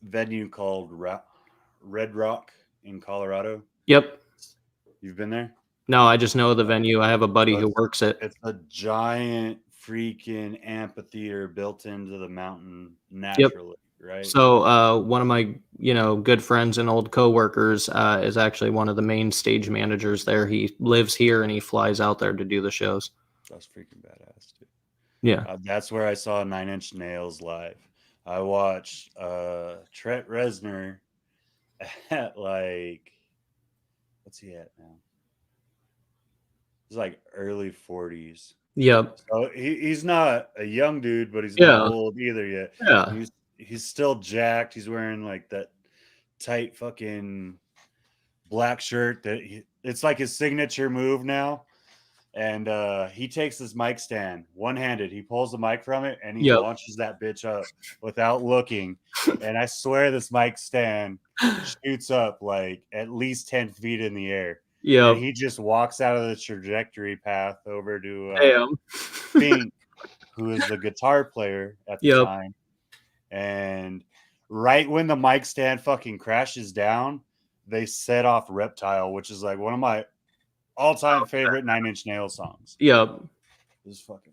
venue called Red Rock in Colorado. Yep. You've been there? No, I just know the venue. I have a buddy who works it. It's a giant freaking amphitheater built into the mountain naturally, right? So one of my, good friends and old coworkers is actually one of the main stage managers there. He lives here and he flies out there to do the shows. That's freaking badass, dude. Yeah. That's where I saw 9 Inch Nails live. I watched Trent Reznor at like, what's he at now? He's like early 40s. Yep. So he's not a young dude, but he's Yeah. not old either yet. Yeah. He's still jacked. He's wearing like that tight fucking black shirt that it's like his signature move now. And he takes his mic stand one-handed. He pulls the mic from it and he Yep. launches that bitch up without looking. And I swear this mic stand shoots up like at least 10 feet in the air. Yep. And he just walks out of the trajectory path over to Damn. Fink, who is the guitar player at the Yep. time. And right when the mic stand fucking crashes down, they set off Reptile, which is like one of my all-time favorite 9 Inch Nails songs. Yep. This fucking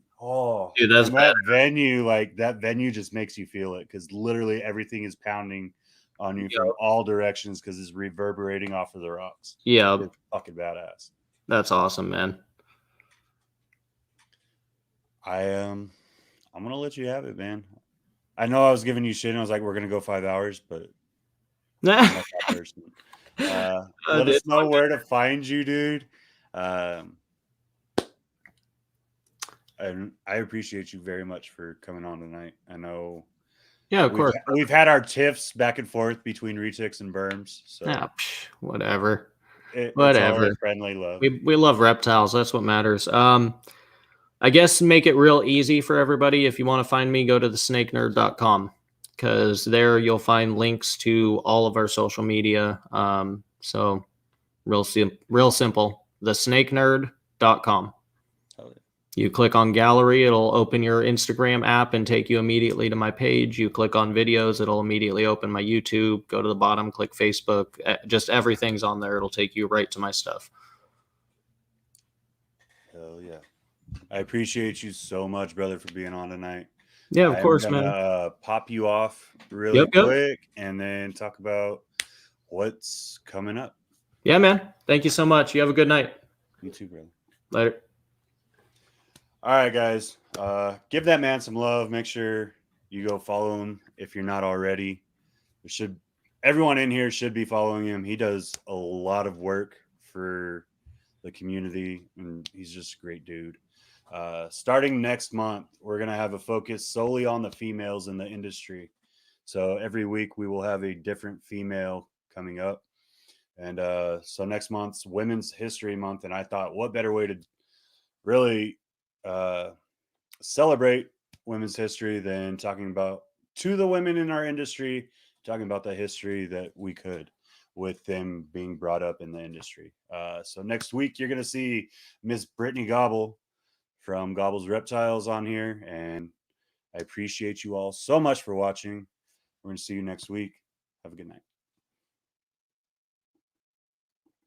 dude, that's and that venue, like that venue just makes you feel it because literally everything is pounding on you from all directions because it's reverberating off of the rocks. Yeah. It's fucking badass. That's awesome, man. I'm gonna let you have it, man. I know I was giving you shit and I was like, we're gonna go 5 hours, but I'm not that person. Let us know where to find you, dude. And I appreciate you very much for coming on tonight. I know, yeah, of course, we've had our tiffs back and forth between retics and Burms. So whatever, it's all friendly love. We love reptiles. That's what matters. I guess make it real easy for everybody. If you want to find me, go to thesnakenerd.com because there you'll find links to all of our social media. So real simple. Thesnakenerd.com. You click on gallery, it'll open your Instagram app and take you immediately to my page. You click on videos, it'll immediately open my YouTube. Go to the bottom, click Facebook. Just everything's on there. It'll take you right to my stuff. Hell yeah. I appreciate you so much, brother, for being on tonight. Yeah, of course, man. Pop you off really quick and then talk about what's coming up. Yeah, man. Thank you so much. You have a good night. You too, brother. Later. All right, guys. Give that man some love. Make sure you go follow him if you're not already. Everyone in here should be following him. He does a lot of work for the community, and he's just a great dude. Starting next month, we're going to have a focus solely on the females in the industry. So every week we will have a different female coming up. And so next month's Women's History Month. And I thought, what better way to really celebrate women's history than talking about to the women in our industry, talking about the history that we could with them being brought up in the industry. So next week, you're going to see Miss Brittany Gobble from Gobble's Reptiles on here. And I appreciate you all so much for watching. We're going to see you next week. Have a good night.